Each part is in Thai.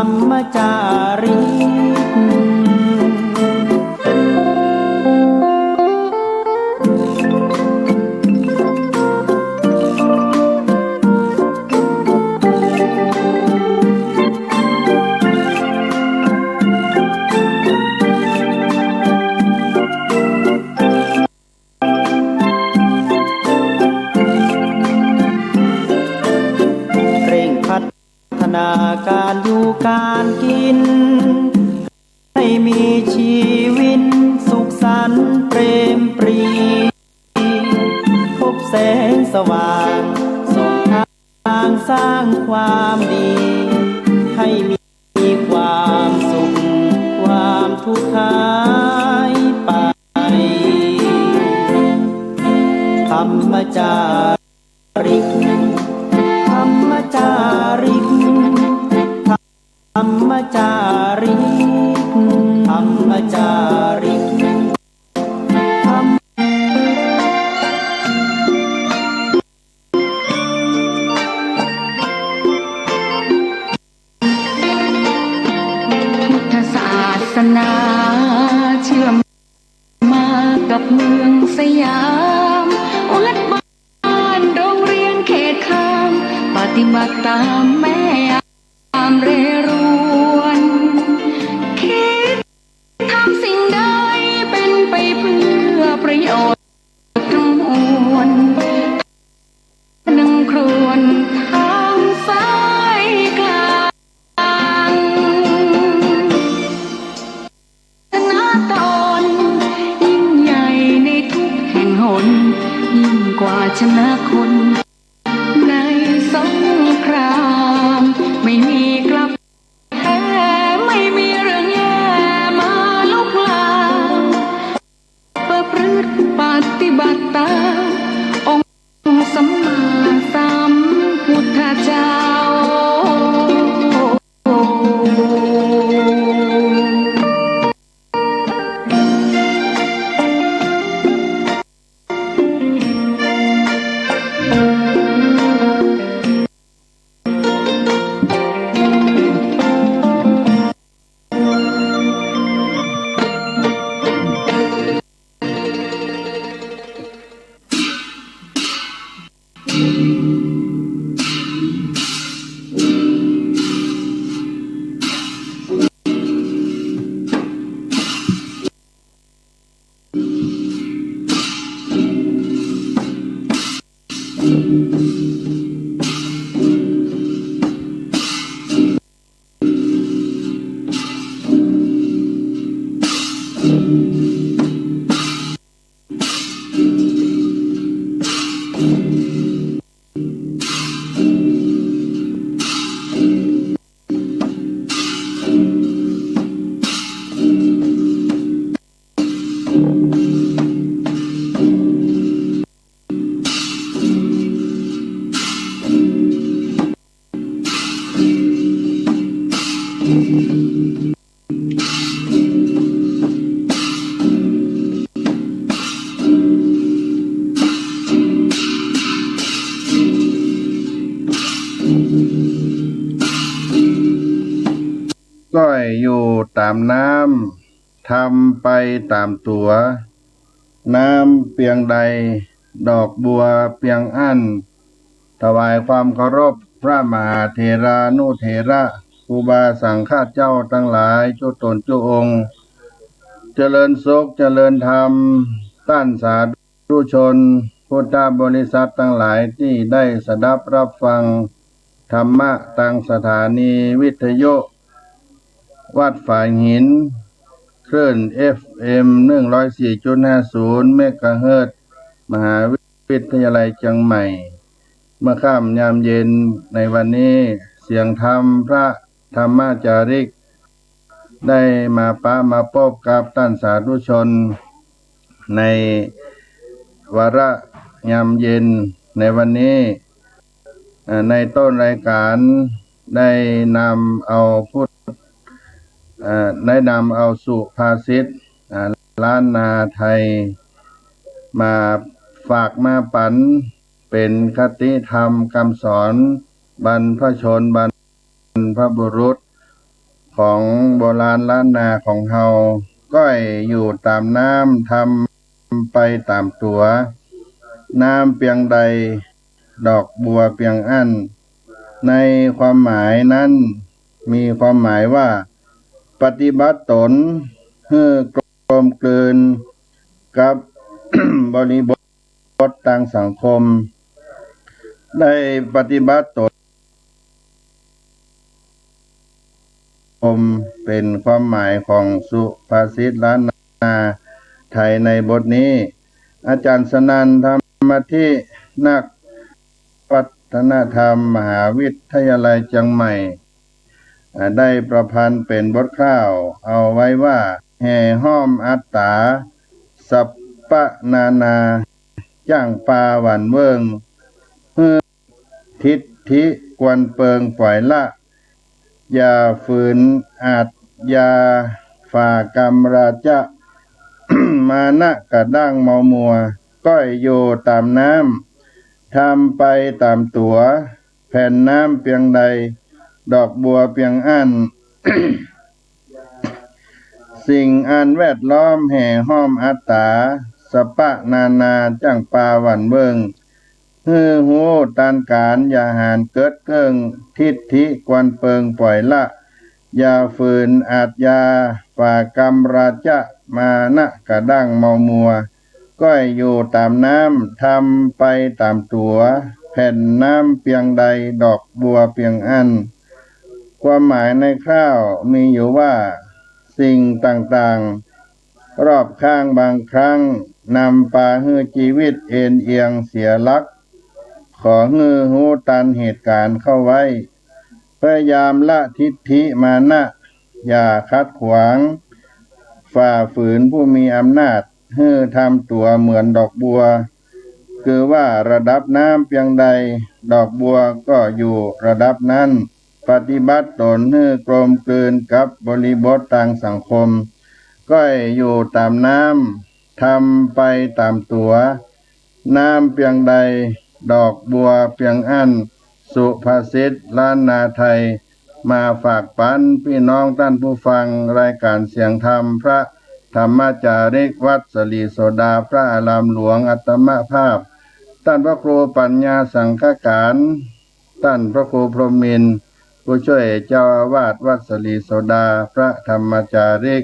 รมจารินาการอยู่การกินให้มีชีวิตสุขสันต์เปรมปรีพบแสงสว่างส่องทางสร้างความดีให้มีความสุขความทุกข์หายไปธรรมจาริกธรรมจาริกธรรมจาริกธรรมจาริกพุทธศาสนาเชื่อมมากับเมืองสยามวัดบ้านโรงเรียนเขตข้ามปฏิบัติตามแม่ตามเรรวนคิดทำสิ่งใดเป็นไปเพื่อประโยชน์ทั้งมวลนังครวนทางสายกลางชนะตนยิ่งใหญ่ในทุกแห่งหนยิ่งกว่าชนะคนในสงครามไม่มีกลับแพ้ไม่มีเรื่องแย่มาลุกลามประพฤติปฏิบัติตามองค์สัมมาสัมพุทธเจ้าก้อยอยู่ตามน้ำทำไปตามตัวน้ำเปียงใดดอกบัวเปียงอั้นถวายความเคารพพระมหาเถรานุเถระครูบาสังฆเจ้าทั้งหลายเจ้าตนเจ้าองค์เจริญสุขเจริญธรรมต้านสาธุชนพุทธบริษัททั้งหลายที่ได้สดับรับฟังธรรมะทางสถานีวิทยุวัดฝายหินคลื่น FM 104.50 เมกะเฮิรตซ์มหาวิทยาลัยเชียงใหม่เมื่อค่ำยามเย็นในวันนี้เสียงธรรมพระธรรมจาริกได้มามาพบกับท่านสาธุชนในวาระยามเย็นในวันนี้ในต้นรายการได้นำเอาสุภาษิตล้านนาไทยมาฝากมาปันเป็นคติธรรมคำสอนบรรพชนบรรพบุรุษ ของโบราณล้านนาของเฮาก้อยอยู่ตามน้ำทำไปตามตัวน้ำเปียงใดดอกบัวเปียงอั้นในความหมายนั้นมีความหมายว่าปฏิบัติตนให้กลมกลืนกับ บริบททางสังคมได้ปฏิบัติตนเป็นความหมายของสุภาษิตล้านนาไทยในบทนี้อาจารย์สนันท์ธรรมธินักวัฒนธรรมมหาวิทยาลัยเชียงใหม่ได้ประพันธ์เป็นบทคร่าวเอาไว้ว่าแห่ห้อมอัตตาสัปปะนานาจ้างปาหวันเวิงทิฏฐิกวนเปิงปล่อยละอย่าฝืนอาจยาฝ่ากรรมราจะ มานะกระด้างเมามัวก้อยโยตามน้ำทำไปตามตัวแผ่นน้ำเพียงใดดอกบัวเพียงอัน สิ่งอันแวดล้อมแห่ห้อมอัตตาสปะนานาจังปาหวันเบิงฮือหูตานการอย่าหานเกิดเกิงทิฏฐิกวนเปิงปล่อยละอย่าฝืนอาจยาฝ่ากรรมราจะมานะกระด้างเมามัวก้อยอยู่ตามน้ำทำไปตามตัวแผ่นน้ำเพียงใดดอกบัวเพียงอันความหมายในคร่าวมีอยู่ว่าสิ่งต่างๆรอบข้างบางครั้งนำพาให้ชีวิตเอ็นเอียงเสียหลักขอให้หูตันเหตุการณ์เข้าไว้พยายามละทิฏฐิมานะอย่าคัดขวางฝ่าฝืนผู้มีอำนาจให้ทำตัวเหมือนดอกบัวคือว่าระดับน้ำเพียงใดดอกบัวก็อยู่ระดับนั้นปฏิบัติตนให้กลมกลืนกับบริบททางสังคมก็อยู่ตามน้ำทำไปตามตัวน้ำเพียงใดดอกบัวเพียงอันสุภาษิตล้านนาไทยมาฝากปันพี่น้องท่านผู้ฟังรายการเสียงธรรมพระธรรมจาริกวัดสลีโสดาพระอารามหลวงอัตมภาพท่านพระครูปัญญาสังฆการท่านพระครูพรหมินทร์ผู้ช่วยเจ้าอาวาสวัดสลีโสดาพระธรรมจาริก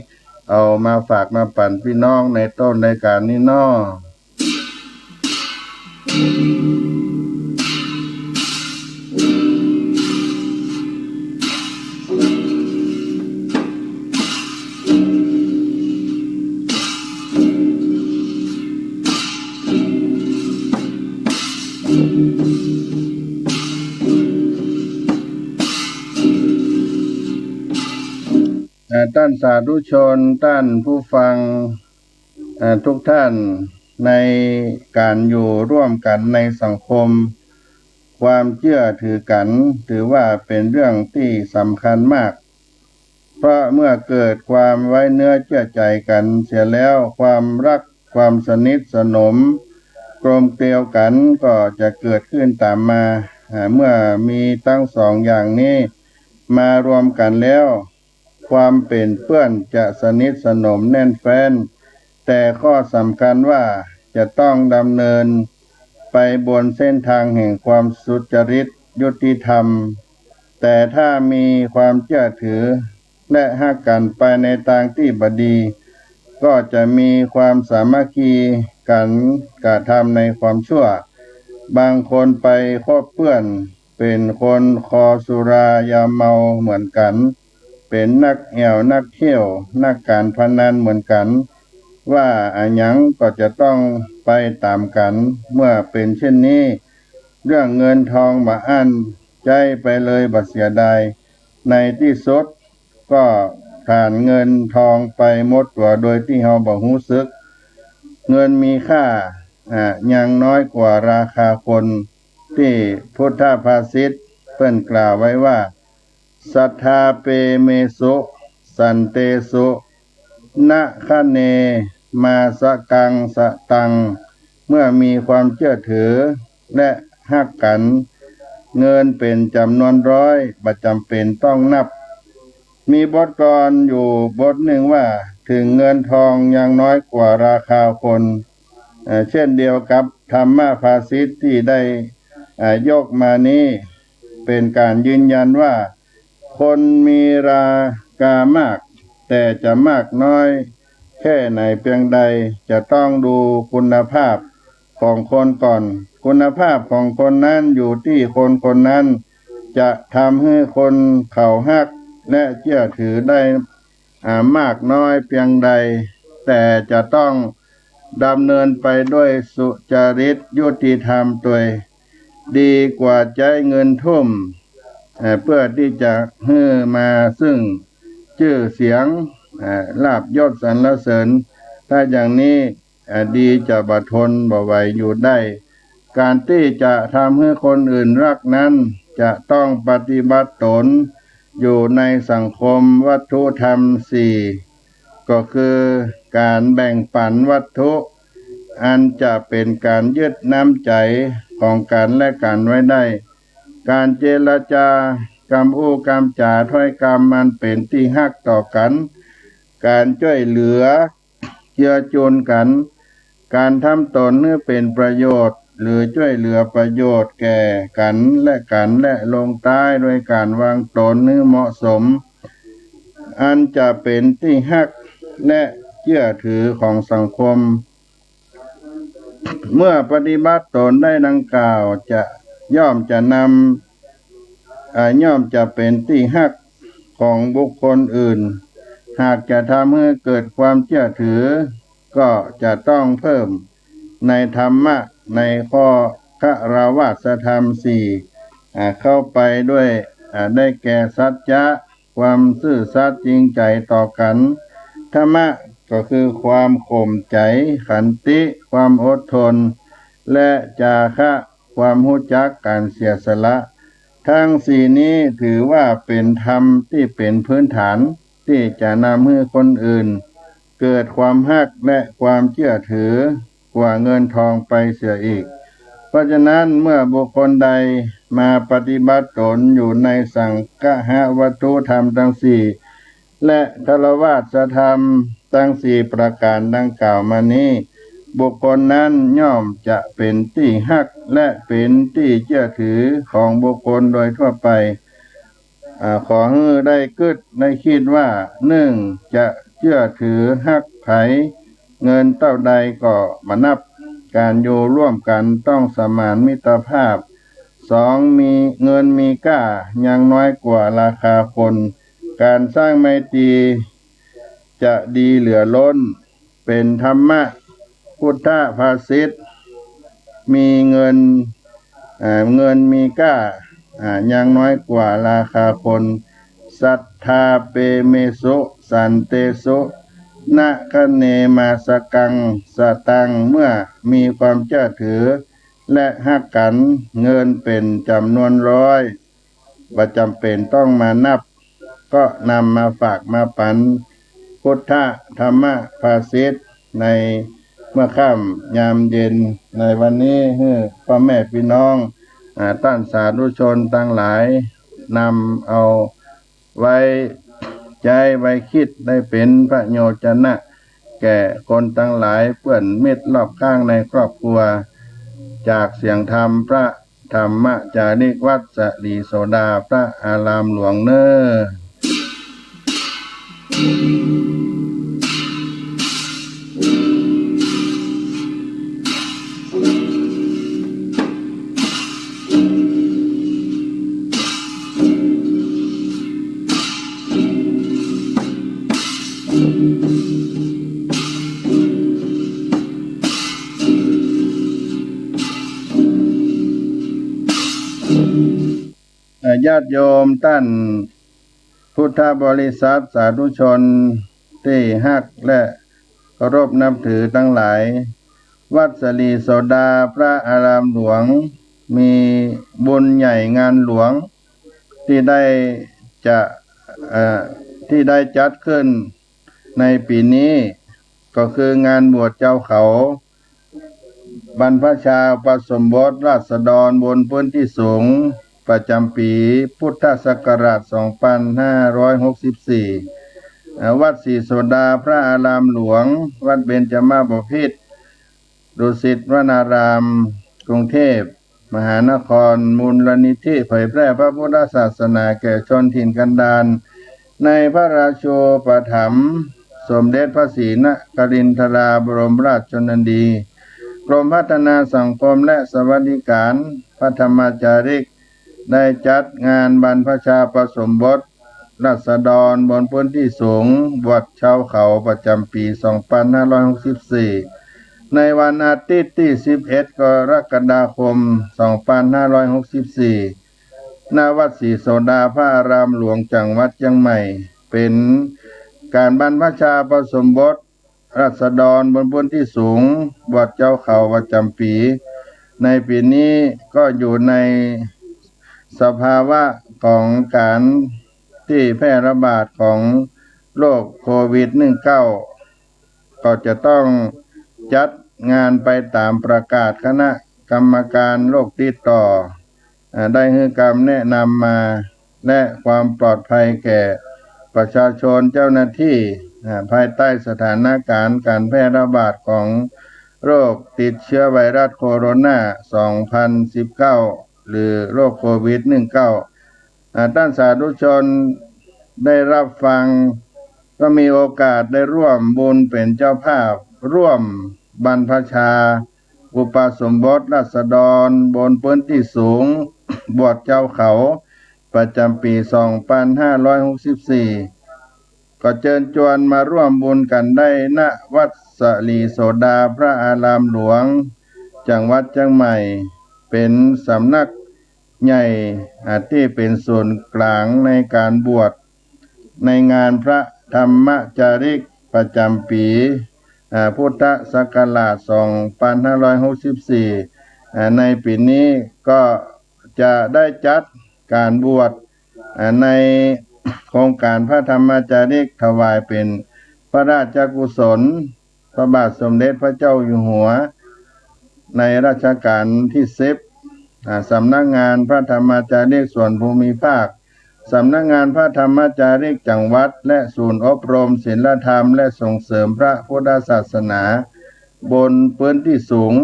เอามาฝากมาปั่นพี่น้องในต้นรายการนี้น้อท่านสาธุชนท่านผู้ฟังทุกท่านในการอยู่ร่วมกันในสังคมความเชื่อถือกันถือว่าเป็นเรื่องที่สำคัญมากเพราะเมื่อเกิดความไว้เนื้อเชื่อใจกันเสียแล้วความรักความสนิทสนมกลมเกลียวกันก็จะเกิดขึ้นตามมาเมื่อมีทั้งสองอย่างนี้มารวมกันแล้วความเป็นเพื่อนจะสนิทสนมแน่นแฟ้นแต่ข้อสำคัญว่าจะต้องดำเนินไปบนเส้นทางแห่งความสุจริตยุติธรรมแต่ถ้ามีความเชื่อถือและฮักกันไปในทางที่บดีก็จะมีความสามัคคีกันกระทำในความชั่วบางคนไปคบเพื่อนเป็นคนคอสุรายาเมาเหมือนกันเป็นนักแอวนักเที่ยวนักการพนันเหมือนกันว่าอันยังก็จะต้องไปตามกันเมื่อเป็นเช่นนี้เรื่องเงินทองมาอั้นใจไปเลยบัดเสียดายในที่สุดก็ผ่านเงินทองไปหมดตัวโดยที่เฮาบ่รู้สึกเงินมีค่ายังน้อยกว่าราคาคนที่พุทธภาษิตเพิ่นกล่าวไว้ว่าสัทธาเปเมสุสันเตสุนะคะเนมาสกังสตังเมื่อมีความเชื่อถือและฮักกันเงินเป็นจำนวนร้อยบ่จำเป็นต้องนับ มีบทกลอนอยู่บทหนึ่งว่าถึงเงินทองยังน้อยกว่าราคาคนเช่นเดียวกับธรรมภาษิตที่ได้ยกมานี้เป็นการยืนยันว่าคนมีราคามากแต่จะมากน้อยแค่ไหนเพียงใดจะต้องดูคุณภาพของคนก่อนคุณภาพของคนนั้นอยู่ที่คนคนนั้นจะทำให้คนเขาฮักและเชื่อถือได้มากน้อยเพียงใดแต่จะต้องดำเนินไปด้วยสุจริตยุติธรรมตัวดีกว่าใช้เงินทุ่มเพื่อที่จะให้มาซึ่งชื่อเสียงลาภยศสรรเสริญถ้าอย่างนี้ดีจะบัดทนบ่ไหวอยู่ได้การที่จะทำให้คนอื่นรักนั้นจะต้องปฏิบัติตนอยู่ในสังคมวัตถุธรรมสี่ก็คือการแบ่งปันวัตถุอันจะเป็นการยึดน้ำใจของกันและกันไว้ได้การเจรจากำอู้กำจ่าถ้อยคำมันเป็นที่ฮักต่อกันการช่วยเหลือเจือจุนกันการทำตนให้เป็นประโยชน์หรือช่วยเหลือประโยชน์แก่กันและลงใต้โดยการวางตนให้เหมาะสมอันจะเป็นที่ฮักและเชื่อถือของสังคมเมื่อปฏิบัติตนได้ดังกล่าวจะย่อมจะเป็นที่ฮักของบุคคลอื่นหากจะทำให้เกิดความเชื่อถือก็จะต้องเพิ่มในธรรมะในข้อคฤหัสถธรรมสี่เข้าไปด้วยได้แก่สัจจะความซื่อสัตย์จริงใจต่อกันธรรมะก็คือความข่มใจขันติความอดทนและจาคะความรู้จักการเสียสละทั้งสี่นี้ถือว่าเป็นธรรมที่เป็นพื้นฐานที่จะนำให้คนอื่นเกิดความฮักและความเชื่อถือกว่าเงินทองไปเสียอีกเพราะฉะนั้นเมื่อบุคคลใดมาปฏิบัติตนอยู่ในสังฆะวัตถุธรรมทั้งสี่และฆราวาสธรรมทั้งสี่ประการดังกล่าวมานี้บุคคลนั้นย่อมจะเป็นที่ฮักและเป็นที่เชื่อถือของบุคคลโดยทั่วไปขอให้ได้ได้คิดว่าหนึ่งจะเชื่อถือฮักไผเงินเท่าใดก็มานับการอยู่ร่วมกันต้องสมานมิตรภาพสองมีเงินมีค่ายังน้อยกว่าราคาคนการสร้างไมตรีจะดีเหลือล้นเป็นธรรมะพุทธภาษิตมีเงินมีค่ายังน้อยกว่าราคาคนศรัทธาเปเมสุสันเตสุนะคะเนมาสกังสตังเมื่อมีความเชื่อถือและฮักกันเงินเป็นจำนวนร้อยบ่จำเป็นต้องมานับก็นำมาฝากมาปันพุทธธรรมภาษิตในเมื่อค่ำยามเย็นในวันนี้ให้พ่อแม่พี่น้องท่านสาธุชนทั้งหลายนำเอาไว้ใจไว้คิดได้เป็นประโยชนะแก่คนทั้งหลายเพื่อนมิตรรอบข้างในครอบครัวจากเสียงธรรมพระธรรมจาริกวัดสลีโสดาพระอารามหลวงเน้อญาติโยมท่านพุทธบริษัทสาธุชนที่ฮักและเคารพนับถือทั้งหลายวัดสลีโสดาพระอารามหลวงมีบุญใหญ่งานหลวงที่ได้จัดขึ้นในปีนี้ก็คืองานบวชเจ้าเขาบรรพชาอุปสมบทราษฎรบนพื้นที่สูง ประจำปีพุทธศักราช 2564 วัดศรีโสดาพระอารามหลวง วัดเบญจมาบพิตร ดุสิตวนาราม กรุงเทพมหานคร มูลนิธิเผยแพร่พระพุทธศาสนาแก่ชนถิ่นกันดารในพระราโชปถัมภ์สมเด็จพระศรีนครินทราบรมราชชนนีกรมพัฒนาสังคมและสวัสดิการพระธรรมจาริกได้จัดงานบรรพชาประสมบทราษฎรบนพื้นที่สูงบวชชาวเขาประจำปี 2564 ในวันอาทิตย์ที่ 11 กรกฎาคม 2564 ณ วัดศรีโสดาพระอารามหลวงจังหวัดเชียงใหม่ เป็นการบรรพชาประสมบทราษฎรบนพื้นที่สูงบวชเจ้าเขาประจำปี ในปีนี้ก็อยู่ในสภาวะของการที่แพร่ระบาดของโรคโควิด -19 ก็จะต้องจัดงานไปตามประกาศคณะกรรมการโรคติดต่อได้ให้คำแนะนำมาและความปลอดภัยแก่ประชาชนเจ้าหน้าที่ภายใต้สถานการณ์การแพร่ระบาดของโรคติดเชื้อไวรัสโคโรนา 2019 หรือโรคโควิด -19 ท่านสาธุชนได้รับฟังก็มีโอกาสได้ร่วมบุญเป็นเจ้าภาพร่วมบรรพชาอุปสมบทราษฎรบนพื้นที่สูงบวชเจ้าเขาประจำปี 2564 ก็เชิญชวนมาร่วมบุญกันได้ณวัดศรีโสดาพระอารามหลวงจังหวัดเชียงใหม่เป็นสำนักใหญ่ที่เป็นส่วนกลางในการบวชในงานพระธรรมจาริกประจำปีพุทธศักราช 2564 ในปีนี้ก็จะได้จัดการบวชในโครงการพระธรรมจาริกถวายเป็นพระราชกุศลพระบาทสมเด็จพระเจ้าอยู่หัวในรัชกาลที่ 10 สำนักงานพระธรรมจาริกส่วนภูมิภาคสำนักงานพระธรรมจาริกจังหวัดและศูนย์อบรมศีลธรรมและส่งเสริมพระพุทธศาสนาบนพื้นที่สูง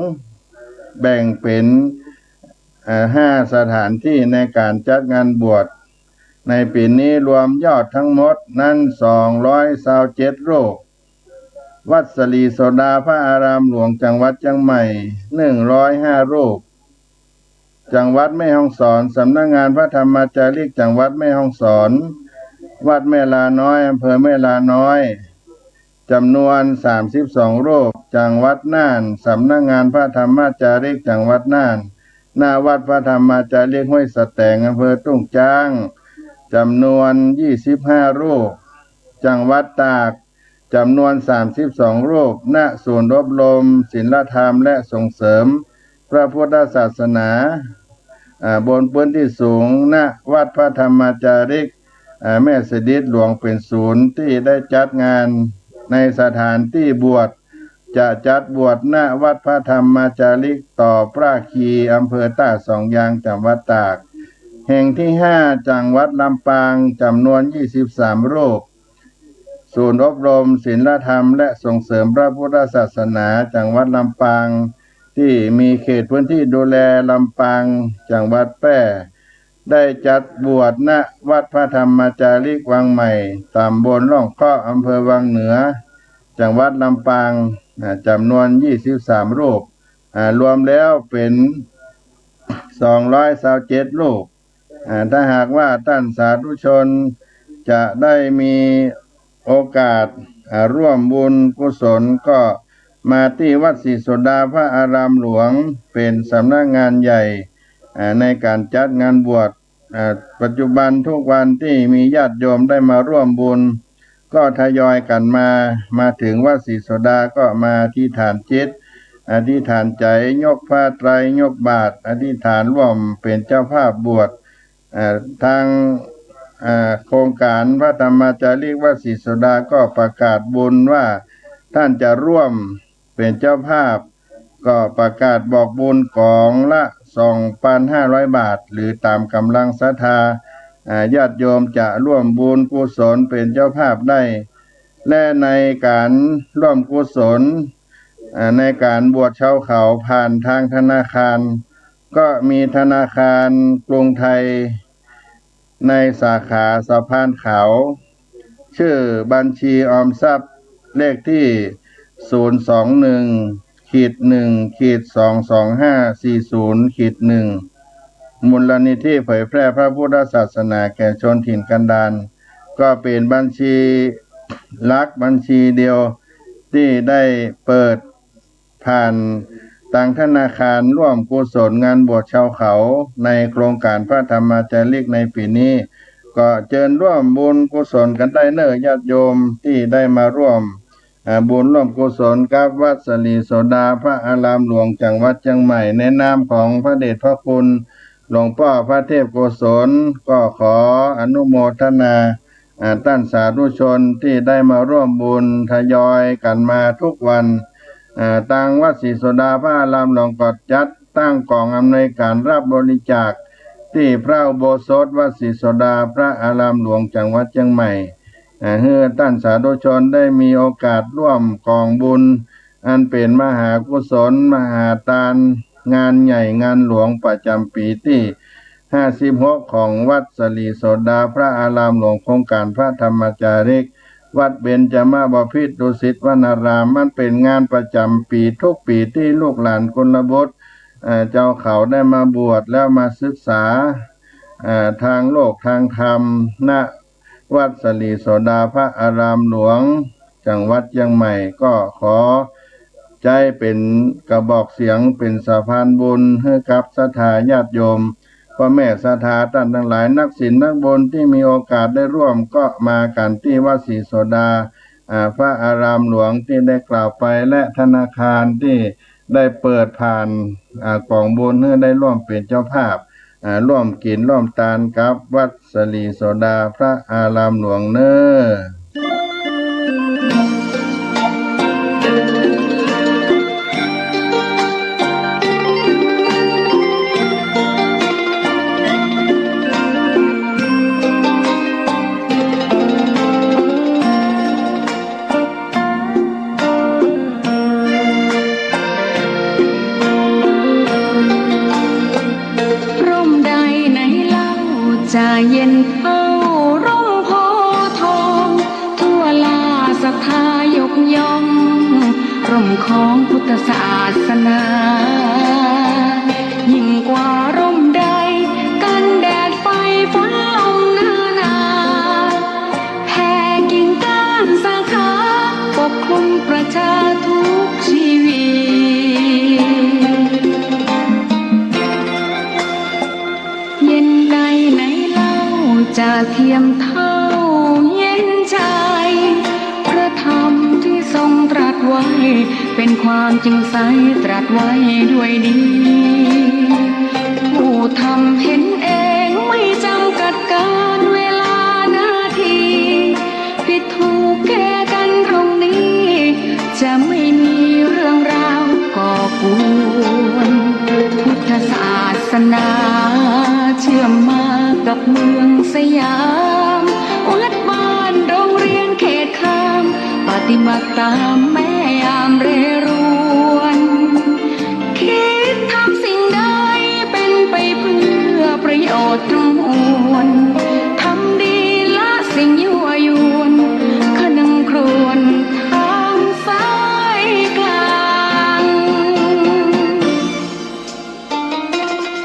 แบ่งเป็น5 สถานที่ในการจัดงานบวชในปีนี้รวมยอดทั้งหมดนั้น227 รูปวัดศรีโสดาพระอารามหลวงจังหวัดเชียงใหม่105 รูปจังหวัดแม่ฮ่องสอนสำนักงานพระธรรมจาริกจังหวัดแม่ฮ่องสอนวัดแม่ลาน้อยอำเภอแม่ลาน้อยจำนวน32 รูปจังหวัดน่านสำนักงานพระธรรมจาริกจังหวัดน่านหน้าวัดพระธรรมจาริกห้วยสะแตงอำเภอตุ้งจ้างจำนวน25 รูปจังหวัดตากจำนวน32 รูปณศูนย์อบรมศีลธรรมและส่งเสริมพระพุทธศาสนาบนพื้นที่สูงณวัดพระธรรมจาริกแม่สดิษฐ์หลวงเป็นศูนย์ที่ได้จัดงานในสถานที่บวชจะจัดบวชณวัดพระธรรมจาริกต่อพระคีอำเภอต้าสองยางจังหวัดตากแห่งที่ 5 จังหวัดลำปางจำนวน23 รูปศูนย์อบรมศีลธรรมและส่งเสริมพระพุทธศาสนาจังหวัดลำปางที่มีเขตพื้นที่ดูแลลำปางจังหวัดแพร่ได้จัดบวชณวัดพระธรรมจาริกวังใหม่ตำบลร่องเคาะอำเภอวังเหนือจังหวัดลำปางจำนวน23 รูปรวมแล้วเป็น227 รูปถ้าหากว่าท่านสาธุชนจะได้มีโอกาสร่วมบุญกุศลก็มาที่วัดศรีโสดาพระอารามหลวงเป็นสำนักงานใหญ่ในการจัดงานบวชปัจจุบันทุกวันที่มีญาติโยมได้มาร่วมบุญก็ทยอยกันมาถึงวัดศรีโสดาก็มาอธิษฐานจิตอธิษฐานใจยกผ้าไตรยกบาตรอธิษฐานร่วมเป็นเจ้าภาพบวชทางโครงการพระธรรมจาริกวัดศรีโสดาก็ประกาศบุญว่าท่านจะร่วมเป็นเจ้าภาพก็ประกาศบอกบุญกองละ 2,500 บาทหรือตามกำลังศรัทธาญาติโยมจะร่วมบุญกุศลเป็นเจ้าภาพได้และในการร่วมกุศลในการบวชชาวเขาผ่านทางธนาคารก็มีธนาคารกรุงไทยในสาขาสะพานขาวชื่อบัญชีออมทรัพย์เลขที่021-1-22540-1มูลนิธิเผยแพร่พระพุทธศาสนาแก่ชนถิ่นกันดารก็เป็นบัญชีหลักบัญชีเดียวที่ได้เปิดผ่านทางธนาคารร่วมกุศลงานบวชชาวเขาในโครงการพระธรรมจาริกในปีนี้ก็เชิญร่วมบุญกุศลกันได้เน้อญาติโยมที่ได้มาร่วมบุญร่วมกุศลกับวัดสลีโสดาพระอารามหลวงจังหวัดเชียงใหม่ในนามของพระเดชพระคุณหลวงพ่อพระเทพโกศลก็ขออนุโมทนาท่านสาธุชนที่ได้มาร่วมบุญทยอยกันมาทุกวันทางวัดศรีโสดาพระอารามหลวงก็จัดตั้งกองอำนวยการรับบริจาคที่พระอุโบสถวัดศรีโสดาพระอารามหลวงจังหวัดเชียงใหม่เพื่อท่านสาธุชนได้มีโอกาสร่วมกองบุญอันเป็นมหากุศลมหาทานงานใหญ่งานหลวงประจำปีที่56ของวัดสลีโสดาพระอารามหลวงโครงการพระธรรมจาริกวัดเบญจมาบพิตรดุสิตวนารามมันเป็นงานประจำปีทุกปีที่ลูกหลานกุลบุตรเจ้าเขาได้มาบวชแล้วมาศึกษาทางโลกทางธรรมณวัดสลีโสดาพระอารามหลวงจังหวัดเชียงใหม่ก็ขอใจเป็นกระบอกเสียงเป็นสะพานบุญให้กับศรัทธาญาติโยมพ่อแม่ศรัทธาท่านทั้งหลายนักศีลนักบุญที่มีโอกาสได้ร่วมก็มากันที่วัดศรีโสดาพระอารามหลวงที่ได้กล่าวไปและธนาคารที่ได้เปิดผ่านกองบุญให้ได้ร่วมเป็นเจ้าภาพร่วมกินร่วมทานกับวัดสลีโสดาพระอารามหลวงเน้อจะเย็นเท่าร่มโพธิ์ทองทั่วลาศรัทธายกย่องร่มของพุทธศาสนายิ่งกว่าร่มใดกันแดดไฟฝนลมหน้าหนาแผ่กิ่งก้านสาขาปกคลุมประชาทุกชีวิตเย็นใดไหนจะเทียมเท่าเย็นใจพระธรรมที่ทรงตรัสไว้เป็นความจริงใสตรัสไว้ด้วยดีผู้ทำเห็นเองไม่จำกัดการเวลานาทีผิดถูกแก้กันตรงนี้จะไม่มีเรื่องราวก่อกวนพุทธศาสนาเชื่อมมากับเมืองสยามวัดบ้านโรงเรียนเขตข้ามปฏิบัติตามแม่ยามเรรวนคิดทำสิ่งใดเป็นไปเพื่อประโยชน์ทั้งมวลทำดีละสิ่งยั่วยวนขนึงครวญทางสายกลาง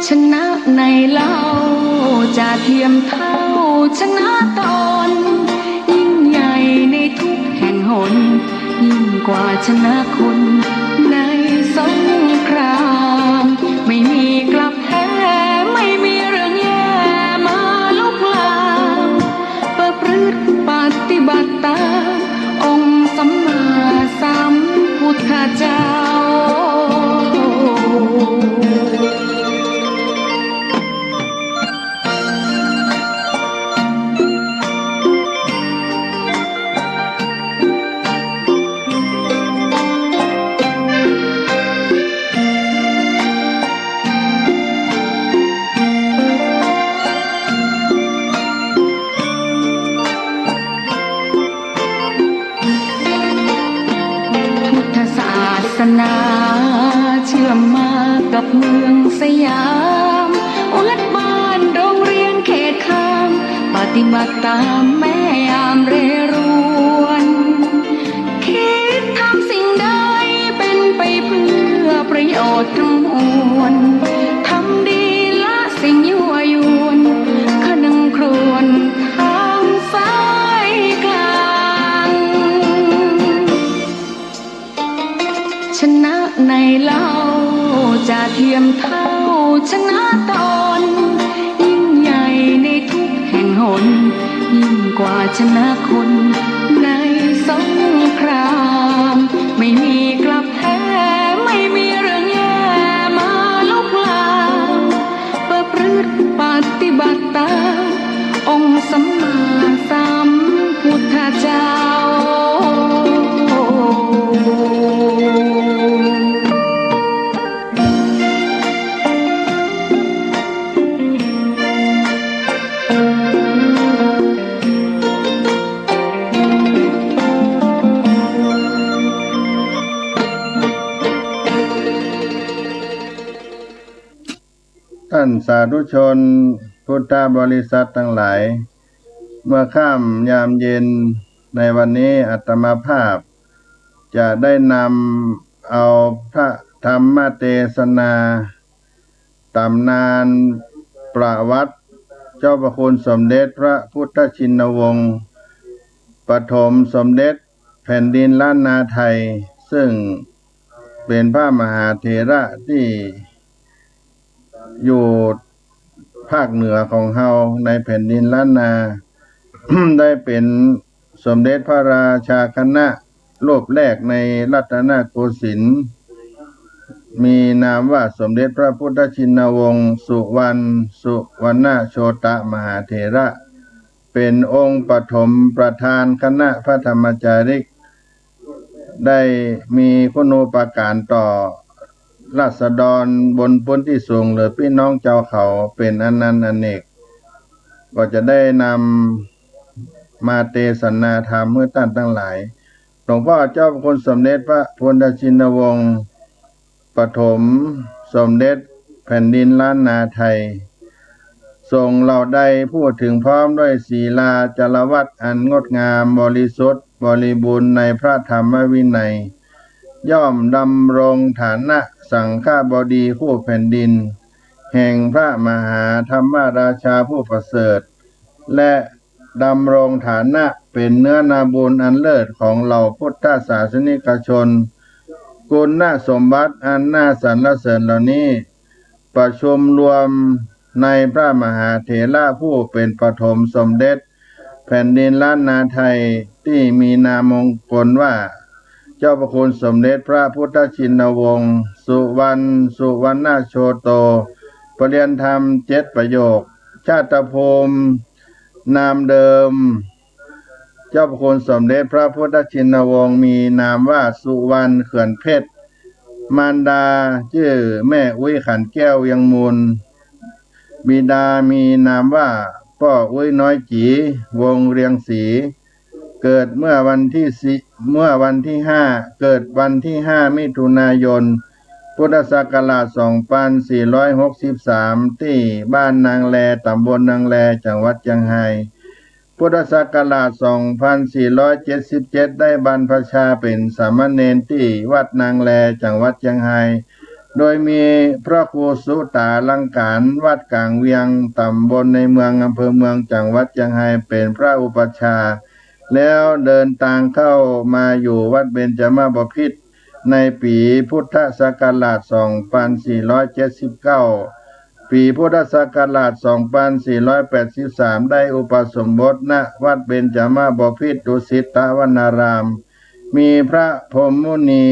ชนะในเล่าจะเทียมเท่าชนะตนยิ่งใหญ่ในทุกแห่งหนยิ่งกว่าชนะคนในสงครามไม่มีกลับแพ้ไม่มีเรื่องแย่มาลุกลามประพฤติปฏิบัติตามองค์สัมมาสัมพุทธเจ้า เมืองสยามวัดบ้านโรงเรียนเขตข้ามปฏิบัติตามแม่ยามเรรวนคิดทำสิ่งใดเป็นไปเพื่อประโยชน์ทั้งมวลทำดีละสิ่งยั่วยวนขนึงครวญทางสายกลางชนะในเล่าจะเทียมเท่าชนะตนยิ่งใหญ่ในทุกแห่งหนยิ่งกว่าชนะคนในสงครามไม่มีกลับแพ้ไม่มีเรื่องแย่มาลุกลามประพฤติปฏิบัติตามองค์สัมมาสัมพุทธเจ้าท่านสาธุชนพุทธบริษัททั้งหลายเมื่อค่ำยามเย็นในวันนี้อาตมาภาพจะได้นำเอาพระธรรมเทศนาตำนานประวัติเจ้าพระคุณสมเด็จพระพุทธชินวงศ์ปฐมสมเด็จแผ่นดินล้านนาไทยซึ่งเป็นพระมหาเถระที่อยู่ภาคเหนือของเฮาในแผ่นดินล้านนา ได้เป็นสมเด็จพระราชาคณะรูปแรกในรัตนโกสินทร์มีนามว่าสมเด็จพระพุทธชินวงศ์สุวรรณโชตมหาเถระเป็นองค์ปฐมประธานคณะพระธรรมจาริกได้มีคุณูปการต่อราษฎรบนพื้นที่สูงหรือพี่น้องเจ้าเขาเป็นอนันต์อเนกก็จะได้นำมาเทศนาธรรมเมื่อท่านทั้งหลายหลวงพ่อเจ้าพระคุณสมเด็จพระพุทธชินวงศ์ปฐมสมเด็จแผ่นดินล้านนาไทยทรงเราได้พูดถึงพร้อมด้วยศีลาจารวัตรอันงดงามบริสุทธิ์บริบูรณ์ในพระธรรมวินัยย่อมดำรงฐานะสังฆบดีผู้แผ่นดินแห่งพระมหาธรรมราชาผู้ประเสริฐและดำรงฐานะเป็นเนื้อนาบุญอันเลิศของเหล่าพุทธศาสนิกชนกุณสมบัติอันน่าสรรเสริญเหล่านี้ประชุมรวมในพระมหาเถระผู้เป็นปฐมสมเด็จแผ่นดินล้านนาไทยที่มีนามมงคลว่าเจ้าพระคุณสมเด็จพระพุทธชินวงศ์สุวรรณโชโตปรริยนธรรม7ประโยคชาติภูมินามเดิมเจ้าพระคุณสมเด็จพระพุทธชินวงศ์มีนามว่าสุวรรณเขื่อนเพชรมารดาชื่อแม่อุ้ยขันแก้วยังมูลบิดามีนามว่าพ่ออุ้ยน้อยจีวงเรียงศรีเกิดเมื่อวันที่5เกิดวันที่5มิถุนายนพุทธศักราช2463ที่บ้านนางแลตำบลนางแลจังหวัดเชียงรายพุทธศักราช2477ได้บรรพชาเป็นสามเณรที่วัดนางแลจังหวัดเชียงรายโดยมีพระครูสุตาลังการวัดกลางเวียงตำบลในเมืองอำเภอเมืองจังหวัดเชียงรายเป็นพระอุปัชฌาย์แล้วเดินทางเข้ามาอยู่วัดเบญจมาบพิตรในปีพุทธศักราช2479ปีพุทธศักราช2483ได้อุปสมบทณวัดเบญจมาบพิตรดุสิตวนารามมีพระพรหมมุนี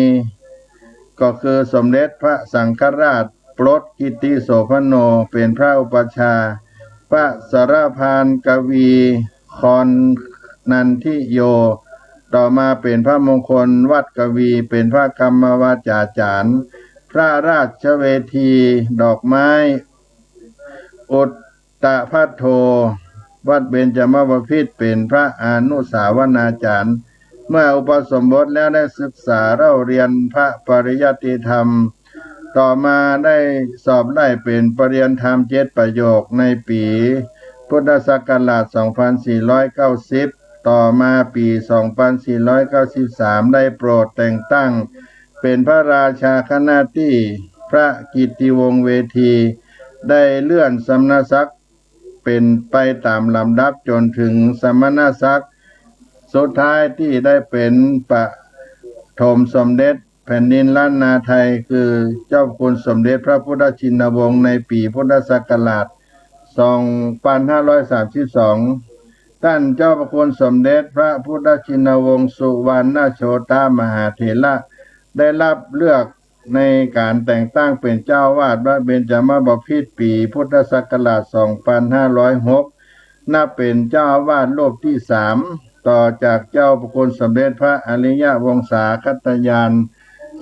ก็คือสมเด็จพระสังฆราชปลดกิติโสภโนเป็นพระอุปัชฌาย์พระสรพานกวีคอนนันทิโยต่อมาเป็นพระมงคลวัดกวีเป็นพระกรรมวาจาจารย์พระราชเวทีดอกไม้อุตตภัทโทวัดเบญจมาบพิตรเป็นพระอนุสาวนาจารย์เมื่ออุปสมบทแล้วได้ศึกษาเล่าเรียนพระปริยัติธรรม ต่อมาได้สอบได้เป็นปริญญาธรรม7ประโยคในปีพุทธศักราช 2490 ต่อมาปี 2493 ได้โปรดแต่งตั้งเป็นพระราชาคณะที่พระกิตติวงศ์เวทีได้เลื่อนสมณศักดิ์เป็นไปตามลำดับจนถึงสมณศักดิ์สุดท้ายที่ได้เป็นปฐมสมเด็จแผ่นดินล้านนาไทยคือเจ้าคุณสมเด็จพระพุทธชินวงศ์ในปีพุทธศักราช 2532 ท่านเจ้าพระคุณสมเด็จพระพุทธชินวงศ์สุวรรณโชตมหาเถระได้รับเลือกในการแต่งตั้งเป็นเจ้าวาดวัดเบญจมบพิตรปีพุทธศักราช 2506 นับเป็นเจ้าอาวาสรูปที่ 3 ต่อจากเจ้าพระคุณสมเด็จพระอริยวงศาคตยาน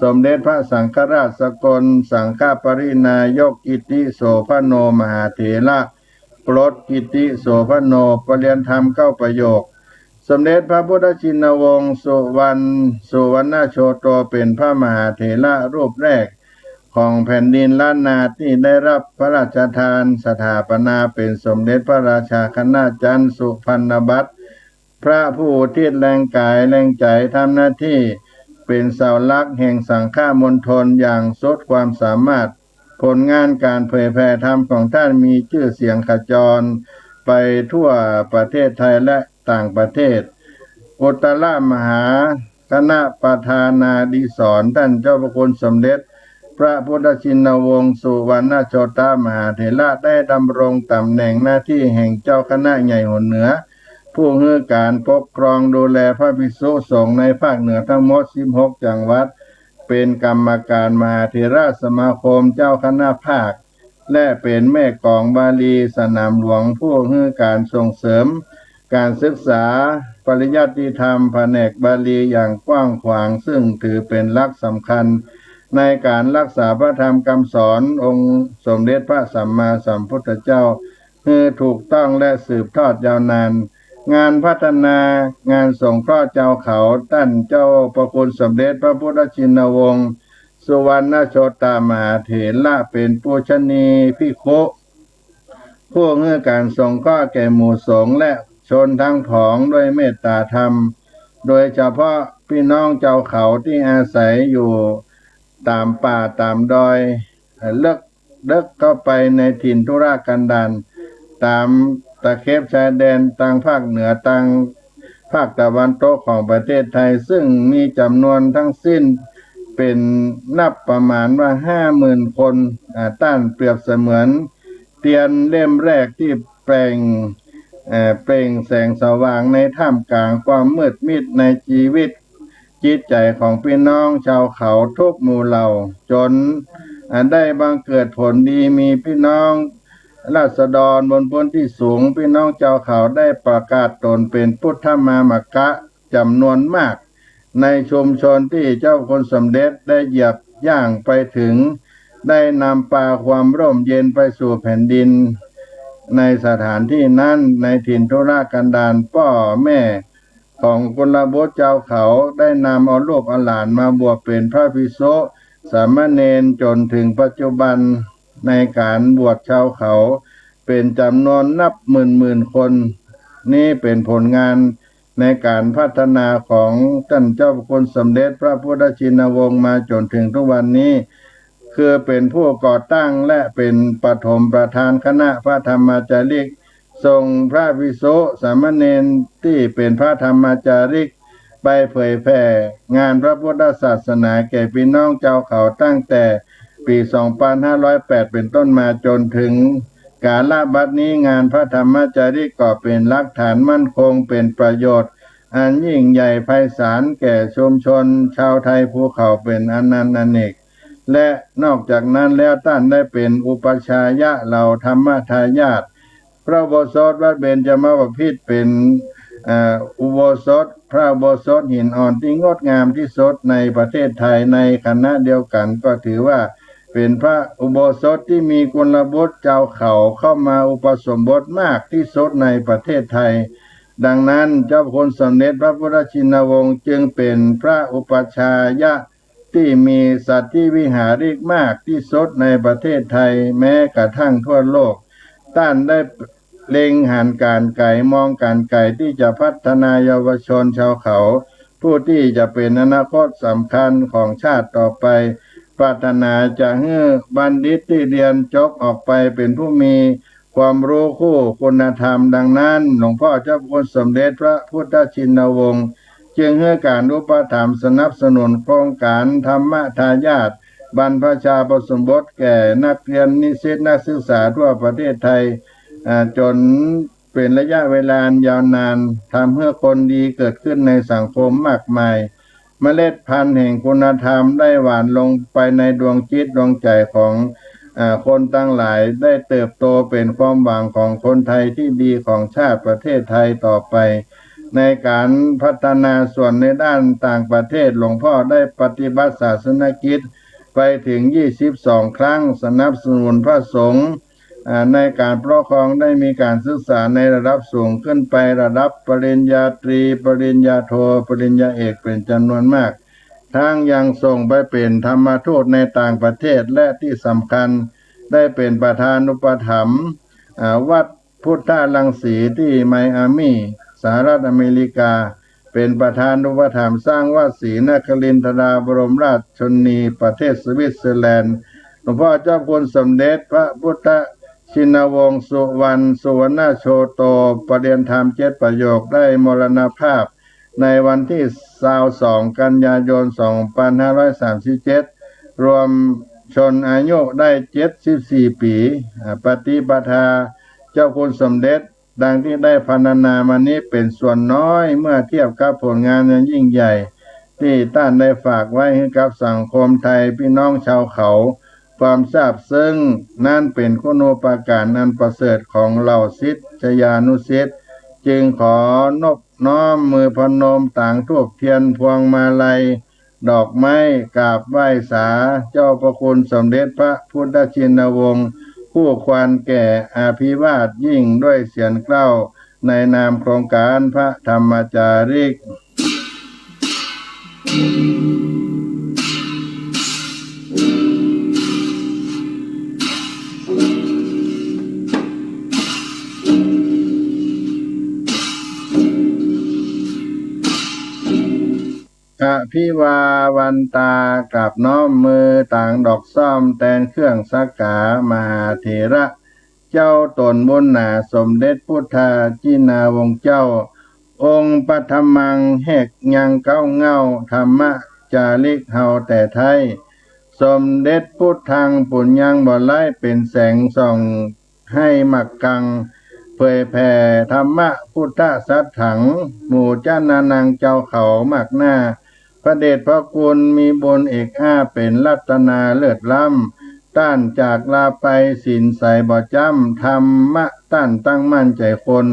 สมเด็จพระสังฆราชสกลสังฆปรินายกกิติโสภโนมหาเถระปลดกิติโสภโนปริญญาธรรม9ประโยคสมเด็จพระพุทธชินวงศ์สุวรรณโชโตเป็นพระมหาเถระรูปแรกของแผ่นดินล้านนาที่ได้รับพระราชทานสถาปนาเป็นสมเด็จพระราชาคณาจารย์สุพรรณบัตรพระผู้อุทิศแรงกายแรงใจทำหน้าที่เป็นเสาหลักแห่งสังฆมณฑลอย่างสุดความสามารถผลงานการเผยแผ่ธรรมของท่านมีชื่อเสียงขจรไปทั่วประเทศไทยและต่างประเทศอุตรมหาคณะประธานาธิบดีท่านเจ้าพระคุณสมเด็จพระพุทธชินวงศ์สุวรรณโชตมหาเถระได้ดำรงตำแหน่งหน้าที่แห่งเจ้าคณะใหญ่หนเหนือผู้ให้การปกครองดูแลพระภิกษุสงฆ์ในภาคเหนือทั้งหมด16จังหวัดเป็นกรรมการมหาเถรสมาคมเจ้าคณะภาคและเป็นแม่กองบาลีสนามหลวงผู้ให้การส่งเสริมการศึกษาปริยัติธรรมแผนกบาลีอย่างกว้างขวางซึ่งถือเป็นหลักสำคัญในการรักษาพระธรรมคำสอนองค์สมเด็จพระสัมมาสัมพุทธเจ้าให้ถูกต้องและสืบทอดยาวนานงานพัฒนางานสงเคราะห์เจ้าเขาท่านเจ้าประคุณสมเด็จพระพุทธชินวงศ์สุวรรณโชตมหาเถระเป็นปูชนียภิกขุผู้ให้การสงเคราะห์แก่หมู่สงฆ์และชนทั้งผองด้วยเมตตาธรรมโดยเฉพาะพี่น้องเจ้าเขาที่อาศัยอยู่ตามป่าตามดอยเลิกเข้าไปในถิ่นทุรกันดารตามตะเข็บชายแดนทางภาคเหนือทางภาคตะวันตกของประเทศไทยซึ่งมีจำนวนทั้งสิ้นเป็นนับประมาณว่า 50,000 คนต้านเปรียบเสมือนเทียนเล่มแรกที่เปล่งแสงสว่างในท่ามกลางความมืดมิดในชีวิตจิตใจของพี่น้องชาวเขาทุกหมู่เหล่าจนได้บังเกิดผลดีมีพี่น้องราษฎรบนพื้นที่สูงพี่น้องเจ้าเขาได้ประกาศตนเป็นพุทธมามกะจำนวนมากในชุมชนที่เจ้าคุณสมเด็จได้เหยียบย่างไปถึงได้นำปาความร่มเย็นไปสู่แผ่นดินในสถานที่นั้นในถิ่นทุรกันดารพ่อแม่ของกุลบุตรเจ้าเขาได้นำเอาลูกเอาหลานมาบวชเป็นพระภิกษุสามเณรจนถึงปัจจุบันในการบวชชาวเขาเป็นจำนวนนับหมื่นคนนี่เป็นผลงานในการพัฒนาของท่านเจ้าพระคุณสมเด็จพระพุทธชินวงศ์มาจนถึงทุกวันนี้คือเป็นผู้ก่อตั้งและเป็นปฐมประธานคณะพระธรรมจาริกส่งพระภิกษุสามเณรที่เป็นพระธรรมจาริกไปเผยแผ่งานพระพุทธศาสนาแก่พี่น้องเจ้าเขาตั้งแต่ปี 2508 เป็นต้นมาจนถึงกาลบัดนี้งานพระธรรมจาริกก็เป็นหลักฐานมั่นคงเป็นประโยชน์อันยิ่งใหญ่ไพศาลแก่ชุมชนชาวไทยภูเขาเป็นอนันต์อเนกและนอกจากนั้นแล้วท่านได้เป็นอุปชายะเหล่าธรรมทายาทพระอุโบสถวัดเบญจมบพิตรเป็นอุโบสถพระอุโบสถหินอ่อนที่งดงามที่สุดในประเทศไทยในคณะเดียวกันก็ถือว่าเป็นพระอุโบสถที่มีกุลบุตรเจ้าเขาเข้ามาอุปสมบทมากที่สุดในประเทศไทยดังนั้นเจ้าคุณสมเด็จพระพุทธชินวงศ์จึงเป็นพระอุปชายะ ที่มีสัตว์ที่วิหาริกมากที่สุดในประเทศไทยแม้กระทั่งทั่วโลกต้านได้เล็งหันการไก่มองการไก่ที่จะพัฒนาเยาวชนชาวเขาผู้ที่จะเป็นอนาคตสำคัญของชาติต่อไปปรารถนาจะให้บัณฑิตที่เรียนจบออกไปเป็นผู้มีความรู้คู่คุณธรรมดังนั้นหลวงพ่อเจ้าคุณสมเด็จพระพุทธชินวงศ์จึงให้การอุปถัมภ์สนับสนุนโครงการธรรมทายาทบรรพชาอุปสมบทแก่นักเรียนนิสิตนักศึกษาทั่วประเทศไทยจนเป็นระยะเวลายาวนานทำให้คนดีเกิดขึ้นในสังคมมากมายเมล็ดพันธุ์แห่งคุณธรรมได้หว่านลงไปในดวงจิตดวงใจของคนตั้งหลายได้เติบโตเป็นความหวังของคนไทยที่ดีของชาติประเทศไทยต่อไปในการพัฒนาส่วนในด้านต่างประเทศหลวงพ่อได้ปฏิบัติศาสนกิจไปถึง22ครั้งสนับสนุนพระสงฆ์ในการปกครองได้มีการศึกษาในระดับสูงขึ้นไประดับปริญญาตรีปริญญาโทปริญญาเอกเป็นจำนวนมากทั้งยังส่งไปเป็นธรรมทูตในต่างประเทศและที่สำคัญได้เป็นประธานุปถัมภ์วัดพุทธรังสีที่ไมอามี่สหรัฐอเมริกาเป็นประธานุปถัมภ์สร้างวัดศรีนครินทราบรมราชชนนีประเทศสวิตเซอร์แลนด์หลวงพ่อเจ้าคุณสมเด็จพระพุทธชินวงศ์สุวรรณสุวรรณโชโตประเรียนธรรม7ประโยคได้มรณภาพในวันที่22กันยายน2537รวมชนอายุได้74ปีปฏิปทาเจ้าคุณสมเด็จดังที่ได้พรรณนามานี้เป็นส่วนน้อยเมื่อเทียบกับผลงานอันยิ่งใหญ่ที่ท่านได้ฝากไว้ให้กับสังคมไทยพี่น้องชาวเขาความซาบซึ้งนั่นเป็นคุณูปการอันประเสริฐของเหล่าศิษยานุศิษย์จึงขอนอบน้อมมือพนมต่างธูปเทียนพวงมาลัยดอกไม้กราบไหว้สาเจ้าพระคุณสมเด็จพระพุทธชินวงศ์ผู้ควรแก่อาภิวาทยิ่งด้วยเสียงเกล้าในนามโครงการพระธรรมจาริกอภิวาวันตากับน้อมมือต่างดอกซ่อมแตนเครื่องสักกามหาเถระเจ้าตนบุญนาสมเด็จพุทธาจินาวงศ์เจ้าองค์ปฐมังแหกยังเก้าเงาธรรมจาริกเฮาแต่ไทยสมเด็จพุทธังปุญญังบ่ไล่เป็นแสงส่องให้มักกังเผยแผ่ธรรมะพุทธสัทถังหมู่จ้านานังเจ้าเขามากหน้าพระเดชพระคุณมีบุญเอกเป็นรัตนาเลิศล้ำต้านจากลาไปสินใสบ่จำธรรมะต้านตั้งมั่นใจคน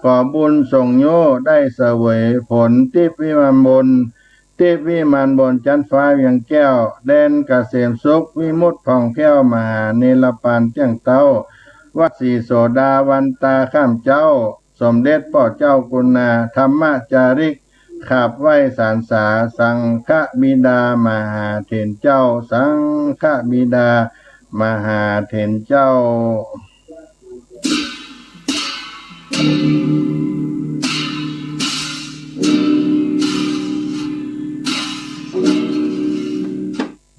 ขอบุญส่งโยได้เสวยผลทิพวิมานบนทิพวิมานบนจันฟ้าเวียงแก้วแดนเกษมสุขวิมุตติผ่องแผ้วมหาเนรปานเจียงเต้าวัดศรีโสดาวันตาข้ามเจ้าสมเด็จพ่อเจ้ากุณาธรรมจาริกขับไหว้สารสาสังฆบิดามหาเถรเจ้าสังฆบิดามหาเถรเจ้า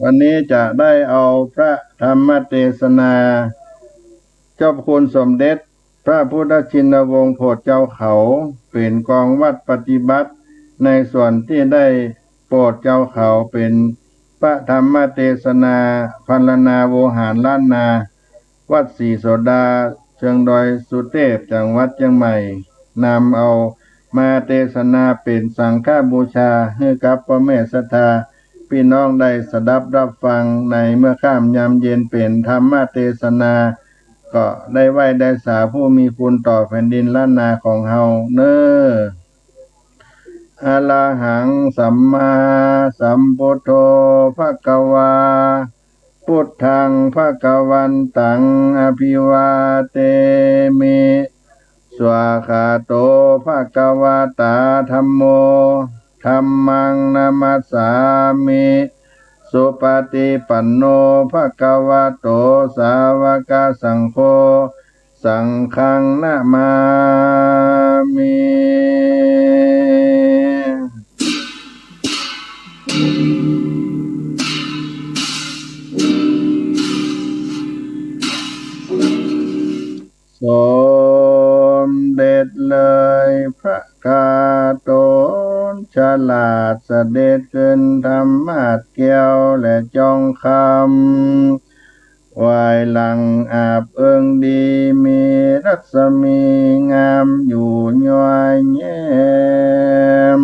วันนี้จะได้เอาพระธรรมเทศนาเจ้าคุณสมเด็จพระพุทธชินวงศ์โพธิ์เจ้าเขาเป็นกองวัดปฏิบัติในส่วนที่ได้โปรดเจ้าเขาเป็นพระธรรมเทศนาพรรณนาโวหารล้านนาวัดศรีโสดาเชิงดอยสุเทพจังหวัดเชียงใหม่นำเอามาเทศนาเป็นสังฆบูชาให้กับพระแม่ศรัทธาพี่น้องได้สดับรับฟังในเมื่อค่ำยามเย็นเป็นธรรมเทศนาก็ได้ไหว้ได้สาผู้มีคุณต่อแผ่นดินล้านนาของเฮาเน้ออะระหังสัมมาสัมพุทโธภควาพุทธังภวันตังอภิวาเตมิสวากขาโตภควตาธัมโมธัมมังนามัสสามิ สุปฏิปันโนภะคะวะโตสาวกสังโฆสังฆังนะมามิสมเด็จเลยพระคาโตฉลาดเสด็จขึ้นธรรมาสน์แก้วและจองคำวายหลังอาบเอิงดีมีรัศมีงามอยู่ย้อยแย้ม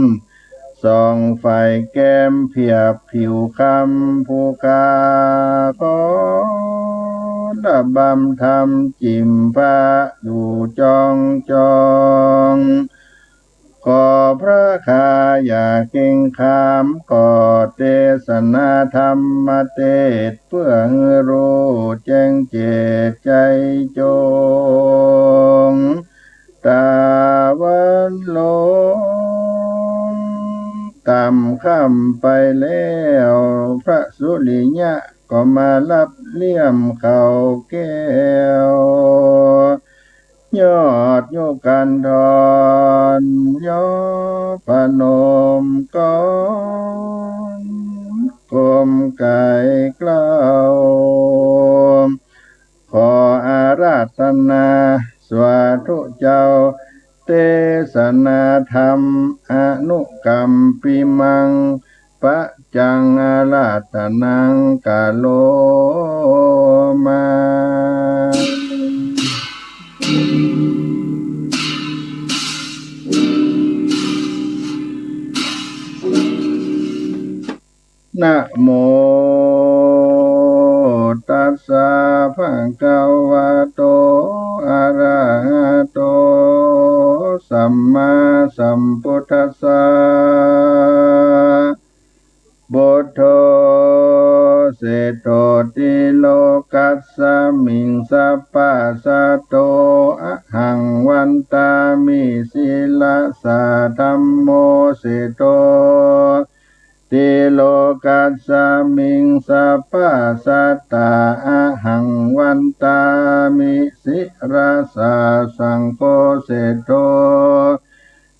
ส่องไฟแก้มเพียบผิวคำผู้กาขอระบำทำจิมพระอยู่จองจองขอพระคาอย่าเก่งขามก่อเทศนาธรรมเทศเพื่อให้รู้แจ้งเจตใจจงตาวันโลงกำค่ำไปแล้วพระสุริยะก็มารับเลี่ยมเขาแก้วยอดโยกันทอนยอพนมก้อนกลมไก่กล้าวขออาราธนาสวาธุเจ้าเทศนาธรรมอนุกรรมปิมังปะจังอาราธนังกาโลมานะโมตัสสะภะคะวะโตอะระหะโตสัมมาสัมพุทธัสสะพุทโธเสโตติโลกัสสมิงสัพพะสัตโตอะหังวันตามิสิลาสะธัมโมเสโตติโลกัสสมิงสัพพะสัตตาอะหังวันตามิสิราสะสังโฆเสโต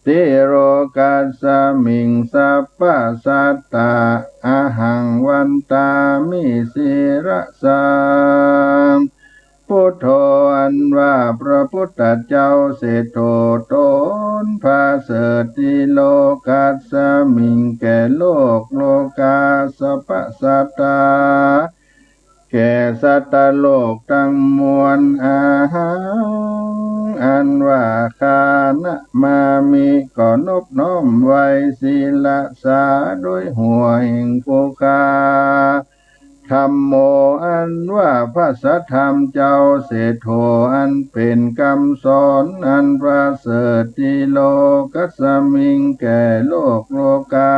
ติโรกัสสมิงสัพพะสัตตาอะหังวันตามิสิราสะพุทโธอันว่าพระพุทธเจ้าเสโทตนพาเสติโลกัสสมิงแก่โลกโลกาสัพพสัตตาแก่สัตว์โลกทั้งมวลอาหังอันว่าคานะมามิก็นบน้อมไว้ศีลสาด้วยหัวแห่งผู้คาธัมโมอันว่าพระสัทธรรมเจ้าเสโทอันเป็นคำสอนอันประเสริฐที่โลกัสสมิงแก่โลกโลกา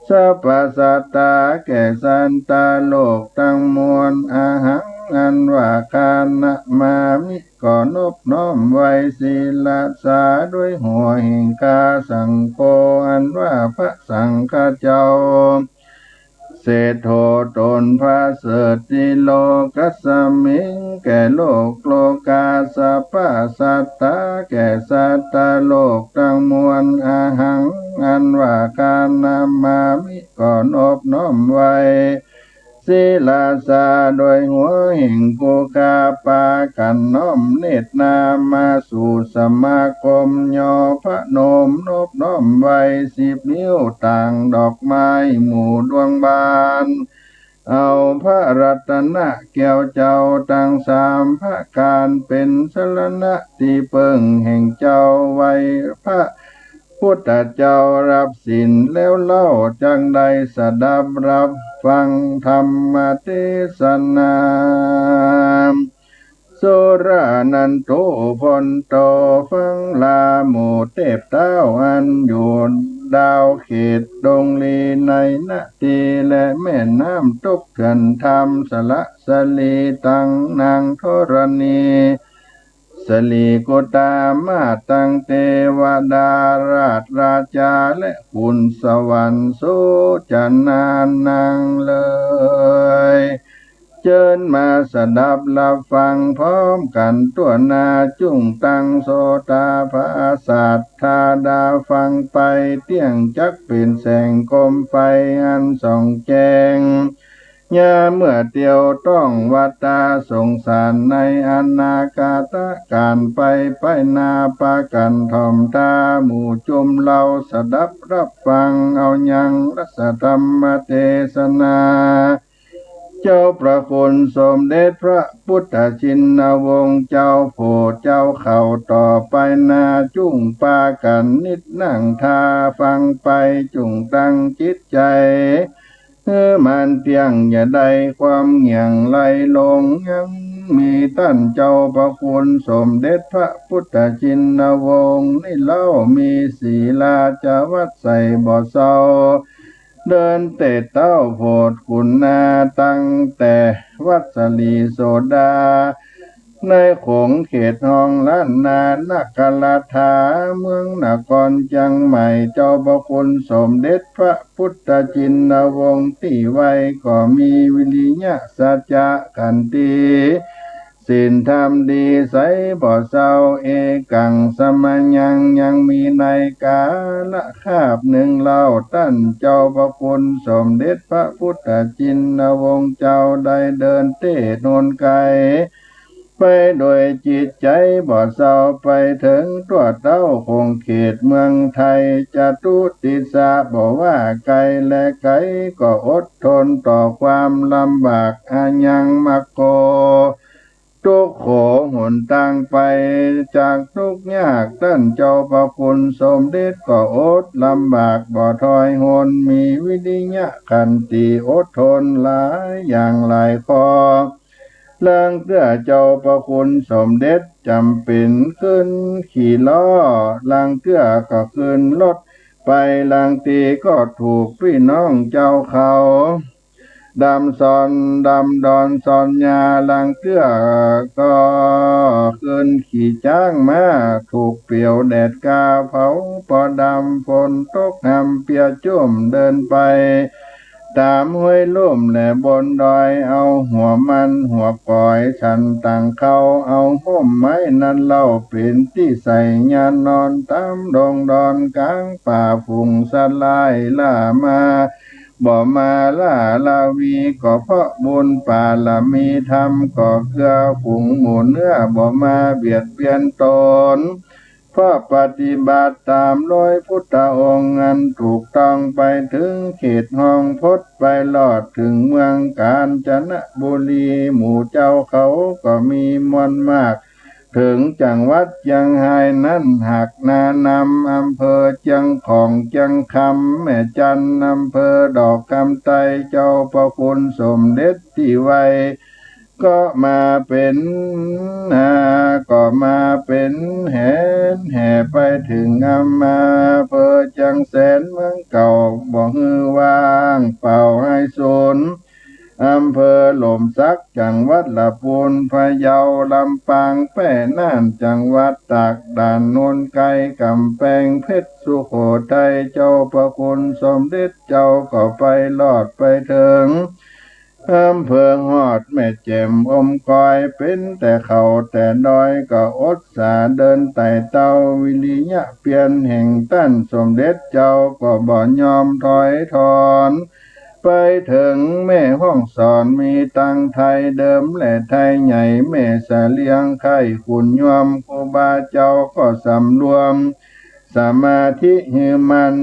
สัพพสัตตาแก่สันตาโลกทั้งมวลอาหังอันว่าคานะมามิก็นบน้อมไว้ศีลสาด้วยหัวแห่งกาสังโฆอันว่าพระสังฆเจ้าเศโทตนพระเสติโลกัสสมิงแก่โลกโลกาสัพพสัตตาแก่สัตตโลกทั้งมวลอาหังอันว่าคานามามิก็นอบน้อมไว้ศีลาสาโดยหัวแห่งผู้กาปากันน้อมเนตรนามาสู่สมาคมยอพระนมนบน้อมไว้10 นิ้วต่างดอกไม้หมู่ดวงบานเอาพระรัตนะแก้วเจ้าตั้ง3พระการเป็นสรณะที่เปิงแห่งเจ้าไว้พระพุทธเจ้ารับศีลแล้วเล่าจังใดสดับรับฟังธรรมเทศนาโสรานันโตพนโตฟังลาโมเทพเต้าอันอยู่ดาวเขตดงลีในนาทีและแม่น้ำตกกันธรรมสละสลีตังนางธรณีส สลีโกตามาตังเทวดาราชราชาและคุณสวรรค์โสจะนานนังเลยเชิญมาสดับรับฟังพร้อมกันตัวนาจุงตังโสตาภาสัทธาดาฟังไปเตี้ยงจักเป็นแสงกลมไฟอันส่องแจ้งยาเมื่อเตียวต้องวัตตาสงสารในอนาคาตการไปนาปากันทอมตาหมู่จุมเราสดับรับฟังเอายังรัศธรรมเทศนาเจ้าประคุณสมเด็จพระพุทธชินวงศ์เจ้าโพธิ์เจ้าเข่าต่อไปนาจุ่งปากันนิดนั่งทาฟังไปจุ่งตั้งจิตใจมันเตียงอย่าได้ความเหงี่ยงไหลลงยังมีท่านเจ้าประคุณสมเด็จพระพุทธชินวงศ์นี่เล่ามีศีลาจะวัดใส่บ่อเศร้าเดินเตะเต้าโพดกุณนาตั้งแต่วัดสลีโสดาในขงเขตห้องล้านนานักกลาถาเมืองนครจังใหม่เจ้าพระคุณสมเด็จพระพุทธชินวงศ์ที่ไว้ก็มีวิริยะสัจจะขันติศีลธรรมดีใสบ่เศร้าเอกังสมัญญังยังมีในกาละคาบหนึ่งเล่าท่านเจ้าพระคุณสมเด็จพระพุทธชินวงศ์เจ้าได้เดินเตะโนนไกไปโดยจิตใจบ่เศร้าไปถึงตัวเต้าคงเขตเมืองไทยจะตุติสาบอกว่าไกลและไกลก็อดทนต่อความลำบากอายังมักโกทุกโขหนทางไปจากทุกยากท่านเจ้าพระคุณสมเด็จก็อดลำบากบ่ถอยหนมีวิริยะขันติอดทนหลายอย่างหลายข้อเรื่องเพื่อเจ้าพระคุณสมเด็จจำเป็นขึ้นขี่ล้อลังเพื่อก็ขึ้นรถไปลังตีก็ถูกพี่น้องเจ้าเขาดำซอนดำดอนซอนยาลังเตื้อก็ขึ้นขี่จ้างมาถูกเปี่ยวแดดกาเผาพอดำฝนตกหำเปียจุ่มเดินไปตามห้วยลุ่มและบนดอยเอาหัวมันหัวปล่อยฉันต่างเขาเอาห่มไม้นั้นเล่าเป็นที่ใส่ยานนอนตามดงดอนกลางป่าฝุ่งสลายล่ามาบ่มาล่าลาวีก็เพราะบุญป่าละมีธรรมก็เกื้อฝูงหมู่เนื้อบ่มาเบียดเบียนตนเพราะปฏิบัติตามร้อยพุทธองค์อันถูกต้องไปถึงเขตห้องพดไปลอดถึงเมืองกาญจนบุรีหมู่เจ้าเขาก็มีมวลมากถึงจังหวัดยังไห้นั้นหักนานำอำเภอเจียงของเจียงคำแม่จันอำเภอดอกคำไตเจ้าพระคุณสมเด็จที่ไว้ก็มาเป็นแห่ไปถึงอำมาเภอจังแสนเมืองเก่าบ่ฮือว่างเป่าให้สูญอำเภอหล่มสักจังหวัดละปูนพะเยาลำปางแป้น่านจังหวัดตากด่านโนนไกกำแพงเพชรสุโขทัยเจ้าพระคุณสมเด็จเจ้าก็ไปลอดไปถึงอำเภอฮอดแม่แจ่มอมกอยเป็นแต่เขาแต่ดอยก็อดสาเดินไต่เต้าวิริยะเปลี่ยนแห่งตั้นสมเด็จเจ้าก็บ่ยอมถอยถอนไปถึงแม่ห้องสอนมีตังไทยเดิมและไทยใหญ่แม่สะเลียงไข่ขุนยวมครูบาเจ้าก็สำรวมสมาธิหือมัน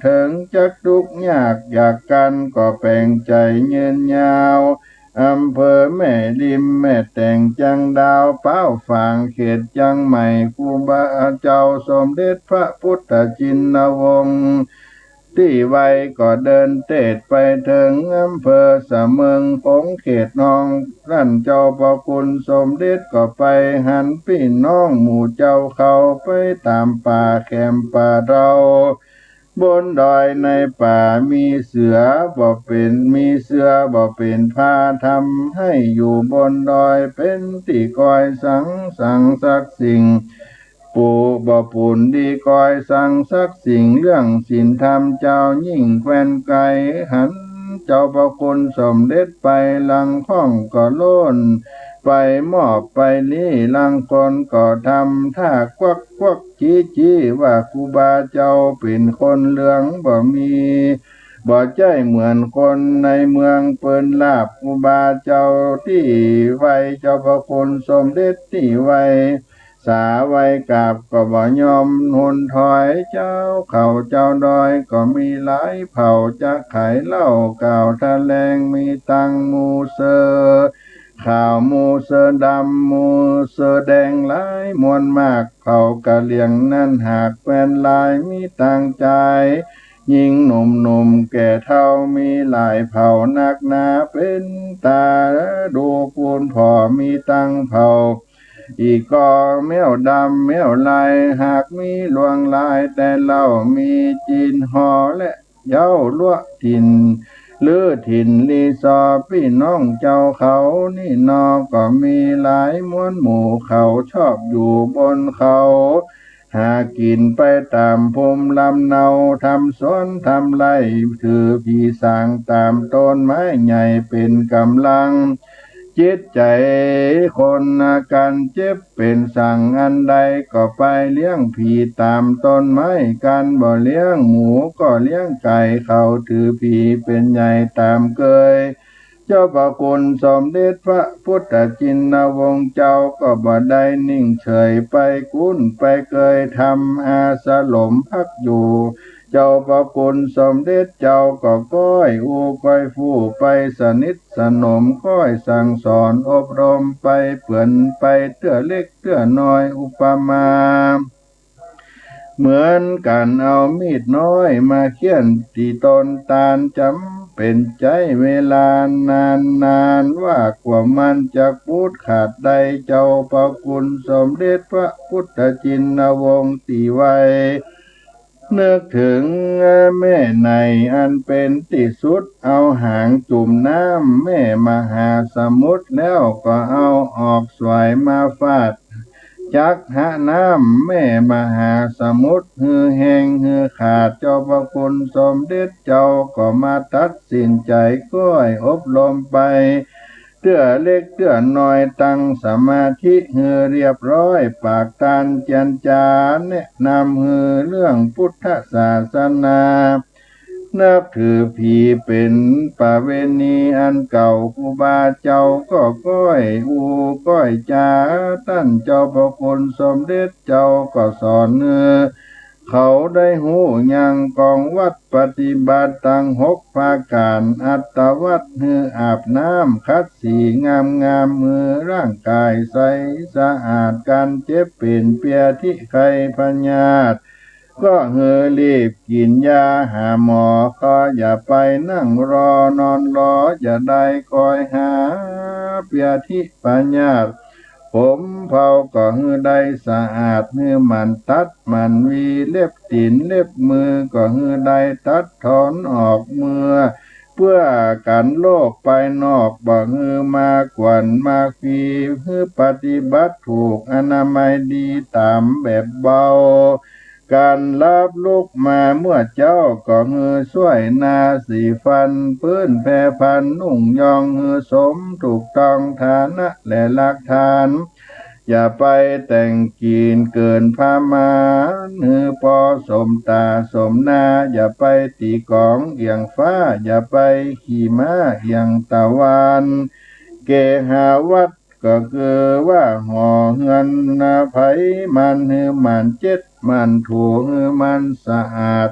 ถึงจักทุกยากอยากกันก็แปลงใจเงินยาวอำเภอแม่ริมแม่แต่งจังดาวเป้าฝางเขตจังใหม่ครูบาเจ้าสมเด็จพระพุทธชินวงศ์ที่ไว้ก็เดินเตดไปถึงอำเภอสะเมืองของเขตน้องท่านเจ้าพระคุณสมเด็จก็ไปหันพี่น้องหมู่เจ้าเขาไปตามป่าแคมป่าเรา บนดอยในป่ามีเสือบ่เป็นมีเสือบ่เป็นพาทำให้อยู่บนดอยเป็นที่คอยสังสักสิ่งปูบ่ปุ่นดีคอยสังสักสิ่งเรื่องศีลธรรมเจ้ายิ่งแควนไกลหันเจ้าพระคุณสมเด็จไปลังข้องก็โล้นไปมอบไปนี้ลังคนก็ทำท่าควักจี้ว่าครูบาเจ้าเป็นคนเหลืองบ่มีบ่ใจเหมือนคนในเมืองเปิ้นลาบครูบาเจ้าที่ไว้เจ้าพระคุณสมเด็จที่ไว้สาไว้กราบก็บ่ยอมหุนถอยเจ้าเขาเจ้าดอยก็มีหลายเผ่าจะขายเหล้าก่าวทะแลงมีตังมูเซอข่าวมูเสอดำมูเสอแดงหลายมวลมากเขากะเลียงนั่นหากแฟนลายมีต่างใจยิ่งหนุ่มแก่เท่ามีหลายเผ่านักหนาเป็นตาดูปูนพอมีตั้งเผ่าอีกก็แมวดำแมวลายหากมีลวงลายแต่เล่ามีจีนหอและเย้าลั่วถิ่นหรือถิ่นรีสอร์พี่น้องเจ้าเขานี่นอก็มีหลายม้วนหมู่เขาชอบอยู่บนเขาหากินไปตามภูมิลำเนาทำสวนทำไร่ถือพี่สางตามต้นไม้ใหญ่เป็นกำลังจิตใจคนอาการเจ็บเป็นสั่งอันใดก็ไปเลี้ยงผีตามต้นไม้กันบ่เลี้ยงหมูก็เลี้ยงไก่เขาถือผีเป็นใหญ่ตามเคยเจ้าพระคุณสมเด็จพระพุทธจินวงศ์เจ้าก็บ่ได้นิ่งเฉยไปคุ้นไปเคยทำอาสลมพักอยู่เจ้าพระคุณสมเด็จเจ้าก็ก้อยก้อยฟู่ไปสนิทสนมก้อยสั่งสอนอบรมไปเปื่อนไปเตื้อเล็กเตื้อน้อยอุปมาเหมือนกันเอามีดน้อยมาเคี่ยนที่ต้นตาลจำเป็นใจเวลานานว่ากว่ามันจะพูดขาดใดเจ้าพระคุณสมเด็จพระพุทธจินวงศ์ตีไว้นึกถึงแม่ในอันเป็นที่สุดเอาหางจุ่มน้ำแม่มหาสมุทรแล้วก็เอาออกสวยมาฟาดจักหะน้ำแม่มหาสมุทรฮือแห้งฮือขาดเจ้าพระคุณสมเด็จเจ้าก็มาตัดสินใจก้อยอบรมไปเตื้อเล็กเตื้อน้อยตั้งสมาธิฮือเรียบร้อยปากตานเจียนจาแนะนำฮือเรื่องพุทธศาสนานับถือผีเป็นประเวณีอันเก่าครูบาเจ้าก็ก้อยก้อยจาตั้นเจ้าพระคุณสมเด็จเจ้าก็สอนเขาได้หูยังกองวัดปฏิบัติตั้ง6 ภาการอัตวัดฮืออาบน้ำคัดสีงามมือร่างกายใสสะอาดการเจ็บเป็นเปียที่ใครพญาตก็รีบกินยาหาหมอก็อย่าไปนั่งรอนอนรออย่าได้คอยหาเปียที่พญาตผมเผาก็ได้สะอาดมันตัดมันวีเล็บตีนเล็บมือก็ได้ตัดถอนออกเพื่อกันโลกไปนอกบ่มากวนมาฟีปฏิบัติถูกอนามัยดีตามแบบเบาการรับลูกมาเมื่อเจ้าก็ช่วยนาสีฟันพื้นแพรพันนุ่งยองสมถูกต้องฐานะและหลักฐานอย่าไปแต่งกีนเกินพามานพอสมตาสมนาอย่าไปตีกองเอียงฟ้าอย่าไปขี่ม้าเอียงตะวันเกหาวัดก็คือว่าห่อเฮือนไผมันเจ็ดมันถูมันสะอาด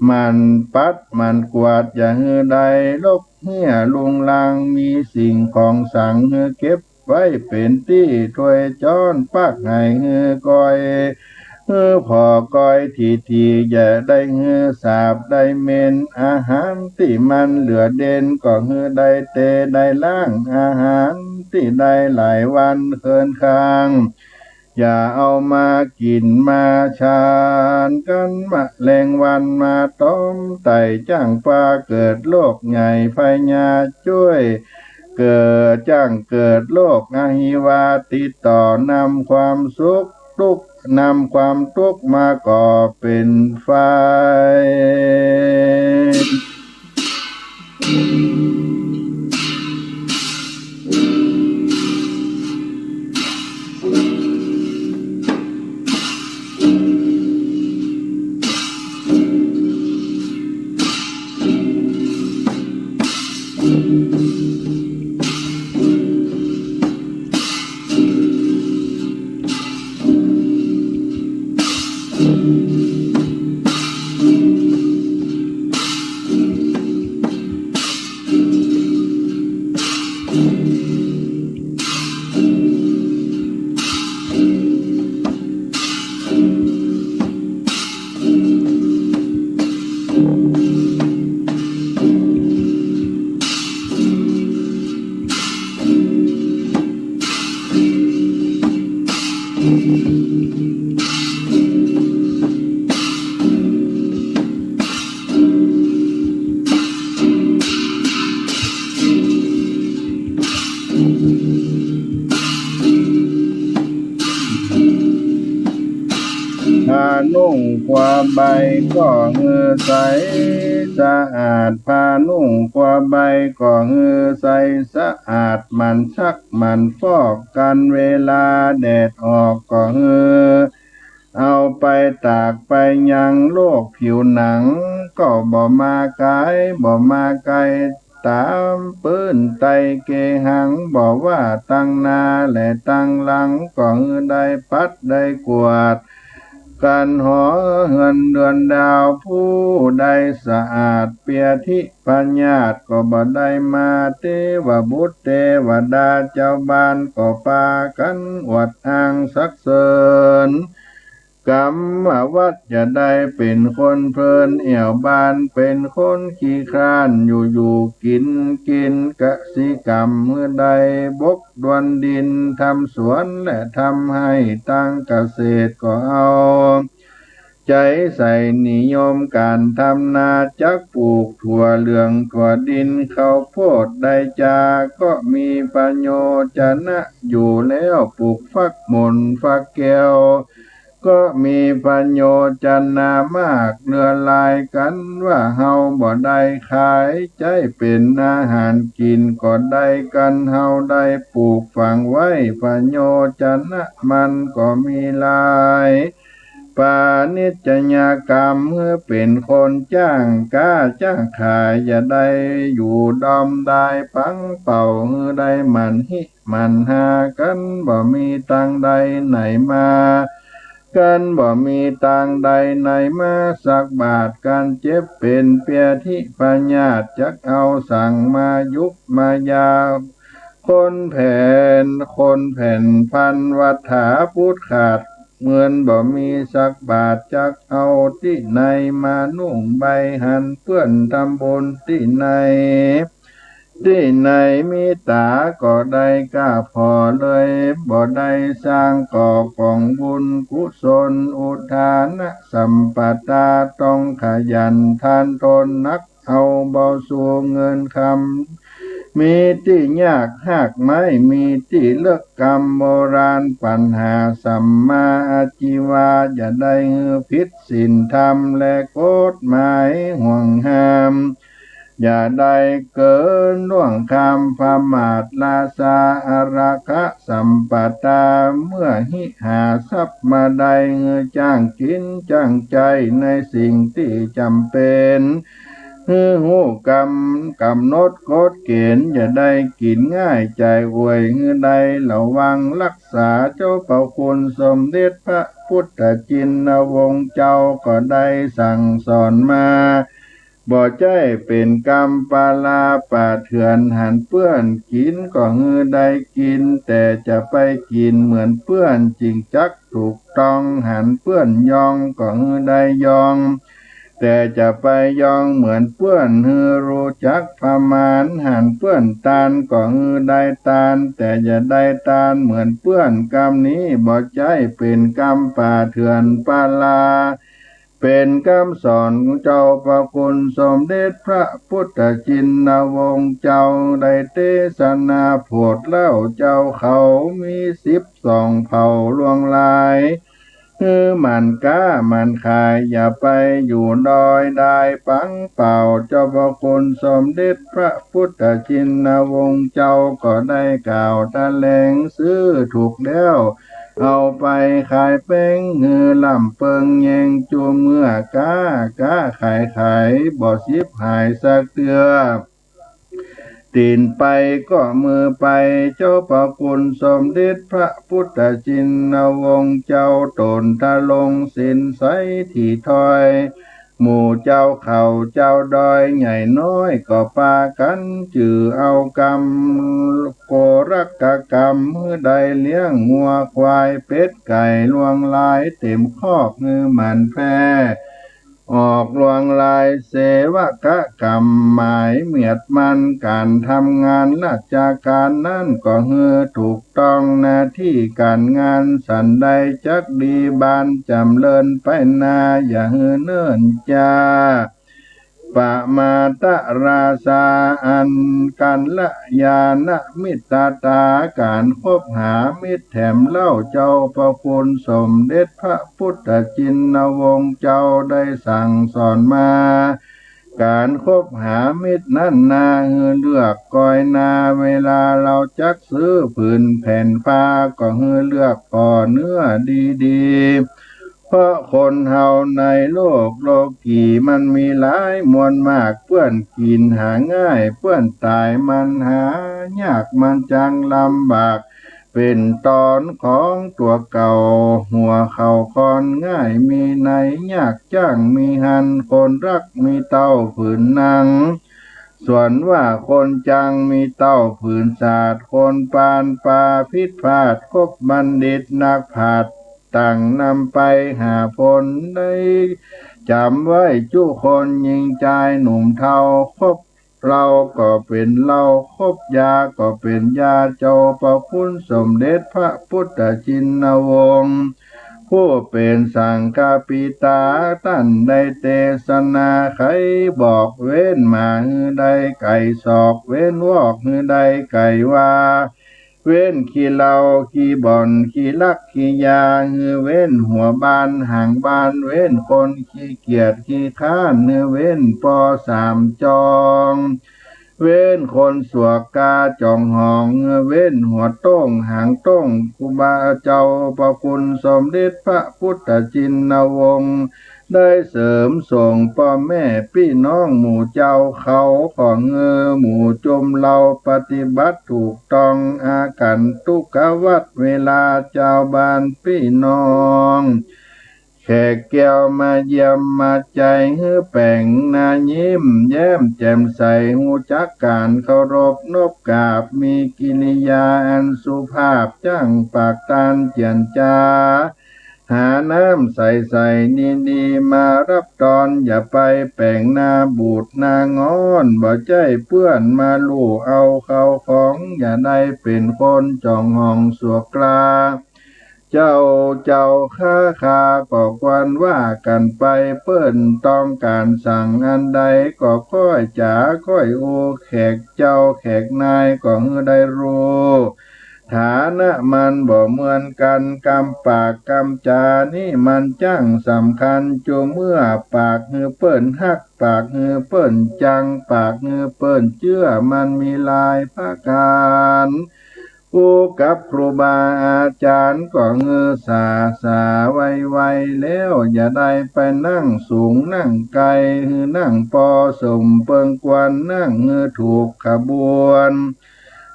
มันปัดมันกวาดอย่าใดลกเหี้ยลุงลังมีสิ่งของสังเก็บไว้เป็นที่ถ้วยจ้อนปักให้ก้อยพอก้อยทีอย่าได้สาบได้เมนอาหารที่มันเหลือเด่นก็ได้เตได้ล้างอาหารที่ได้หลายวันเคินค้าง อย่าเอามากินมาชานกันมะแรงวันมาต้มไต่จ้างปลาเกิดโรคใหญ่พญาช่วยเกิดจ้างเกิดโรคอหิวาติดต่อนำความสุขทุกข์นำความทุกข์มาก่อเป็นไฟ ผ้านุ่งกว่าใบก็เหงือใสสะอาดผ้านุ่งกว่าใบก็เหงือใสสะอาดมันชักมันฟอกกันเวลาแดดออกก็เหงือเอาไปตากไปยังโลกผิวหนังก็บ่มาไกลบ่มาไกลตามปื้นไตเกหังบอกว่าตั้งนาและตั้งหลังก็เหงือได้ปัดได้กวาดการหอเงินเดือนดาวผู้ใดสะอาดเปียทิปัญญาตก็บ่ได้มาเทวบุตรเทวดาเจ้าบ้านก็ปากันอวดอ้างสักเสริญกรรมวัดจะได้เป็นคนเพลินเอี่ยวบานเป็นคนขี้คร้านอยู่กินกสิกรรมเมื่อใดบกดวนดินทำสวนและทำให้ตั้งเกษตรก็เอาใจใส่นิยมการทำนาจักปลูกถั่วเหลืองถั่วดินข้าวโพดได้จาก็มีประโยชนะอยู่แล้วปลูกฟักมนฟักแก้วก็มีประโยชนามากเลือลายกันว่าเฮาบ่ได้ขายใจเป็นอาหารกินก็ได้กันเฮาได้ปลูกฝังไว้ประโยชนะมันก็มีหลายปานิจจญากรรมเมื่อเป็นคนจ้างกล้าจ้างขายอย่าได้อยู่ดอมได้ปังเป่าเมื่อได้มันหิมันหากันบ่มีตังใดไหนมากันบ่มีตังใดไหนมาสักบาทการเจ็บเป็นเปียทิปัญญาตจักเอาสั่งมายุบมายาคนแผ่นพันวัฏฐาพุทธขาดเหมือนบ่มีสักบาทจักเอาที่ไหนมานุ่งใบหันเพื่อนทำบุญที่ไหนมีตาก็ได้กล้าพอเลยบ่ได้สร้างก่อกองบุญกุศลอุทานสัมปทาต้องขยันทานตนนักเอาเบาสู่เงินคำมีที่ยากหากไม่มีที่เลิกกรรมโบราณปัญหาสัมมาอาชีวาอย่าได้ผิดศีลธรรมและกฎหมายห่วงห้ามอย่าได้เกินล่วงคำพมาทลาสาอาราคะสัมปตาเมื่อหิหาทรัพย์มาได้จ้างกินจ้างใจในสิ่งที่จำเป็นหูกำหนดกฎเกณฑ์อย่าได้กินง่ายใจอวยได้ระวังรักษาเจ้าเป่าคุณสมเด็จพระพุทธจินวงศ์เจ้าก็ได้สั่งสอนมาบ่ใจเป็นกรรมปาลาป่าเถื่อนหันเปื้อนกินก็ได้กินแต่จะไปกินเหมือนเปื้อนจริงจักถูกต้องหันเปื้อนยองก็ได้ยอง แต่จะไปยองเหมือนเปื้อนฮือรู้จักประมาณหันเปื้อนตาลก็ฮือได้ตาลแต่อย่าได้ตาลเหมือนเปื้อนกรรมนี้บ่ใจเป็นกรรมป่าเถื่อนปาลาเป็นคำสอนเจ้าประคุณสมเด็จพระพุทธชินวงศ์เจ้าได้เทศนาโพดเล่าเจ้าเขามี12 เผ่าลวงลายมันก้ามันขายอย่าไปอยู่ดอยได้ปังเป่าเจ้าพระคุณสมเด็จพระพุทธชินวงศ์เจ้าก็ได้กล่าวแถลงซื้อถูกแล้วเอาไปขายแป้งลำเปิงแยงจูเมื่อก้าขายบ่สิบหายสักเตือตีนไปก็มือไปเจ้าประคุณสมเด็จพระพุทธชินวงศ์เจ้าตนทะลงสินใสที่ถอยหมู่เจ้าเขาเจ้าดอยใหญ่น้อยก็ปากันจือเอากรรมโกรักกรรมได้เลี้ยงงัวควายเป็ดไก่ลวงลายเต็มคอกมันแพร่ออกลวงลายเสวกกรรมหมายเมียดมันการทำงานราชการนั่นก็ถูกต้องหน้าที่การงานสันใดจักดีบานจำเริญไปนาอย่าเนิ่นจ้าปะมาตราสาอันกันละยานะมิตรตาการคบหามิตรแถมเล่าเจ้าประคุณสมเด็จพระพุทธชินวงศ์เจ้าได้สั่งสอนมาการคบหามิตรนั่นนาเลือกก้อยนาเวลาเราจักซื้อผืนแผ่นผ้าก็เลือกก่อเนื้อดีๆเพราะคนเฮาในโลกีมันมีหลายมวลมากเปื้อนกินหาง่ายเปื้อนตายมันหายากมันจังลำบากเป็นตอนของตัวเก่าหัวเข่าคอนง่ายมีในยากจ้างมีหันคนรักมีเต้าผืนนางส่วนว่าคนจังมีเต้าผืนศาสตร์คนปานปาพิษพาดคบบัณฑิตนักผาดต่างนำไปหาผลได้จำไว้จุคนยิงใจหนุ่มเทาคบเราก็เป็นเราคบยาก็เป็นยาเจ้าประคุณสมเด็จพระพุทธชินวงศ์ผู้เป็นสังฆปิตาท่านได้เทศนาใครบอกเว้นมาได้ไก่ศอกเว้นวอกได้ไก่ว่าเว้นขี้เหล้าขี้บ่อนขี้ลักขี้ยาเว้นหัวบานห่างบานเว้นคนขี้เกียจขี้ค้านเว้นปอ3 จองเว้นคนสวกกาจองหองเว้นหัวโต้งหางโต้งครูบาเจ้าประคุณสมเด็จพระพุทธชินวงศ์ได้เสริมส่งพ่อแม่พี่น้องหมู่เจ้าเขาของหมู่จมเราปฏิบัติถูกต้องอากันทุกขวัดเวลาเจ้าบ้านพี่น้องแขกแก้วมาเยี่ยมมาใจแป่งนายิ้มแย้มแจ่มใสหูจักการเคารพนบกราบมีกิริยาอันสุภาพจ้างปากตานเจียนจาหาน้ำใสดีมารับตอนอย่าไปแป่งนาบูดนางอนบ่ใจเปื้อนมาลู่เอาเขาของอย่าได้เป็นคนจ่องห้องสวกกลาเจ้าข้าก็ควรว่ากันไปเปิ้นต้องการสั่งอันใดก็ค่อยจ๋าค่อยโอแขกเจ้าแขกนายก็ได้รู้ฐานะมันบ่เหมือนกันกำปากกำจานี่มันจังสำคัญจูเมื่อปากเปิ้นฮักปากเปิ้นจังปากเปิ้นเชื่อมันมีลายพระการผู้กับครูบาอาจารย์ก็สาไวแล้วอย่าได้ไปนั่งสูงนั่งไกลนั่งปอสมเปิงกวนนั่งถูกขบวน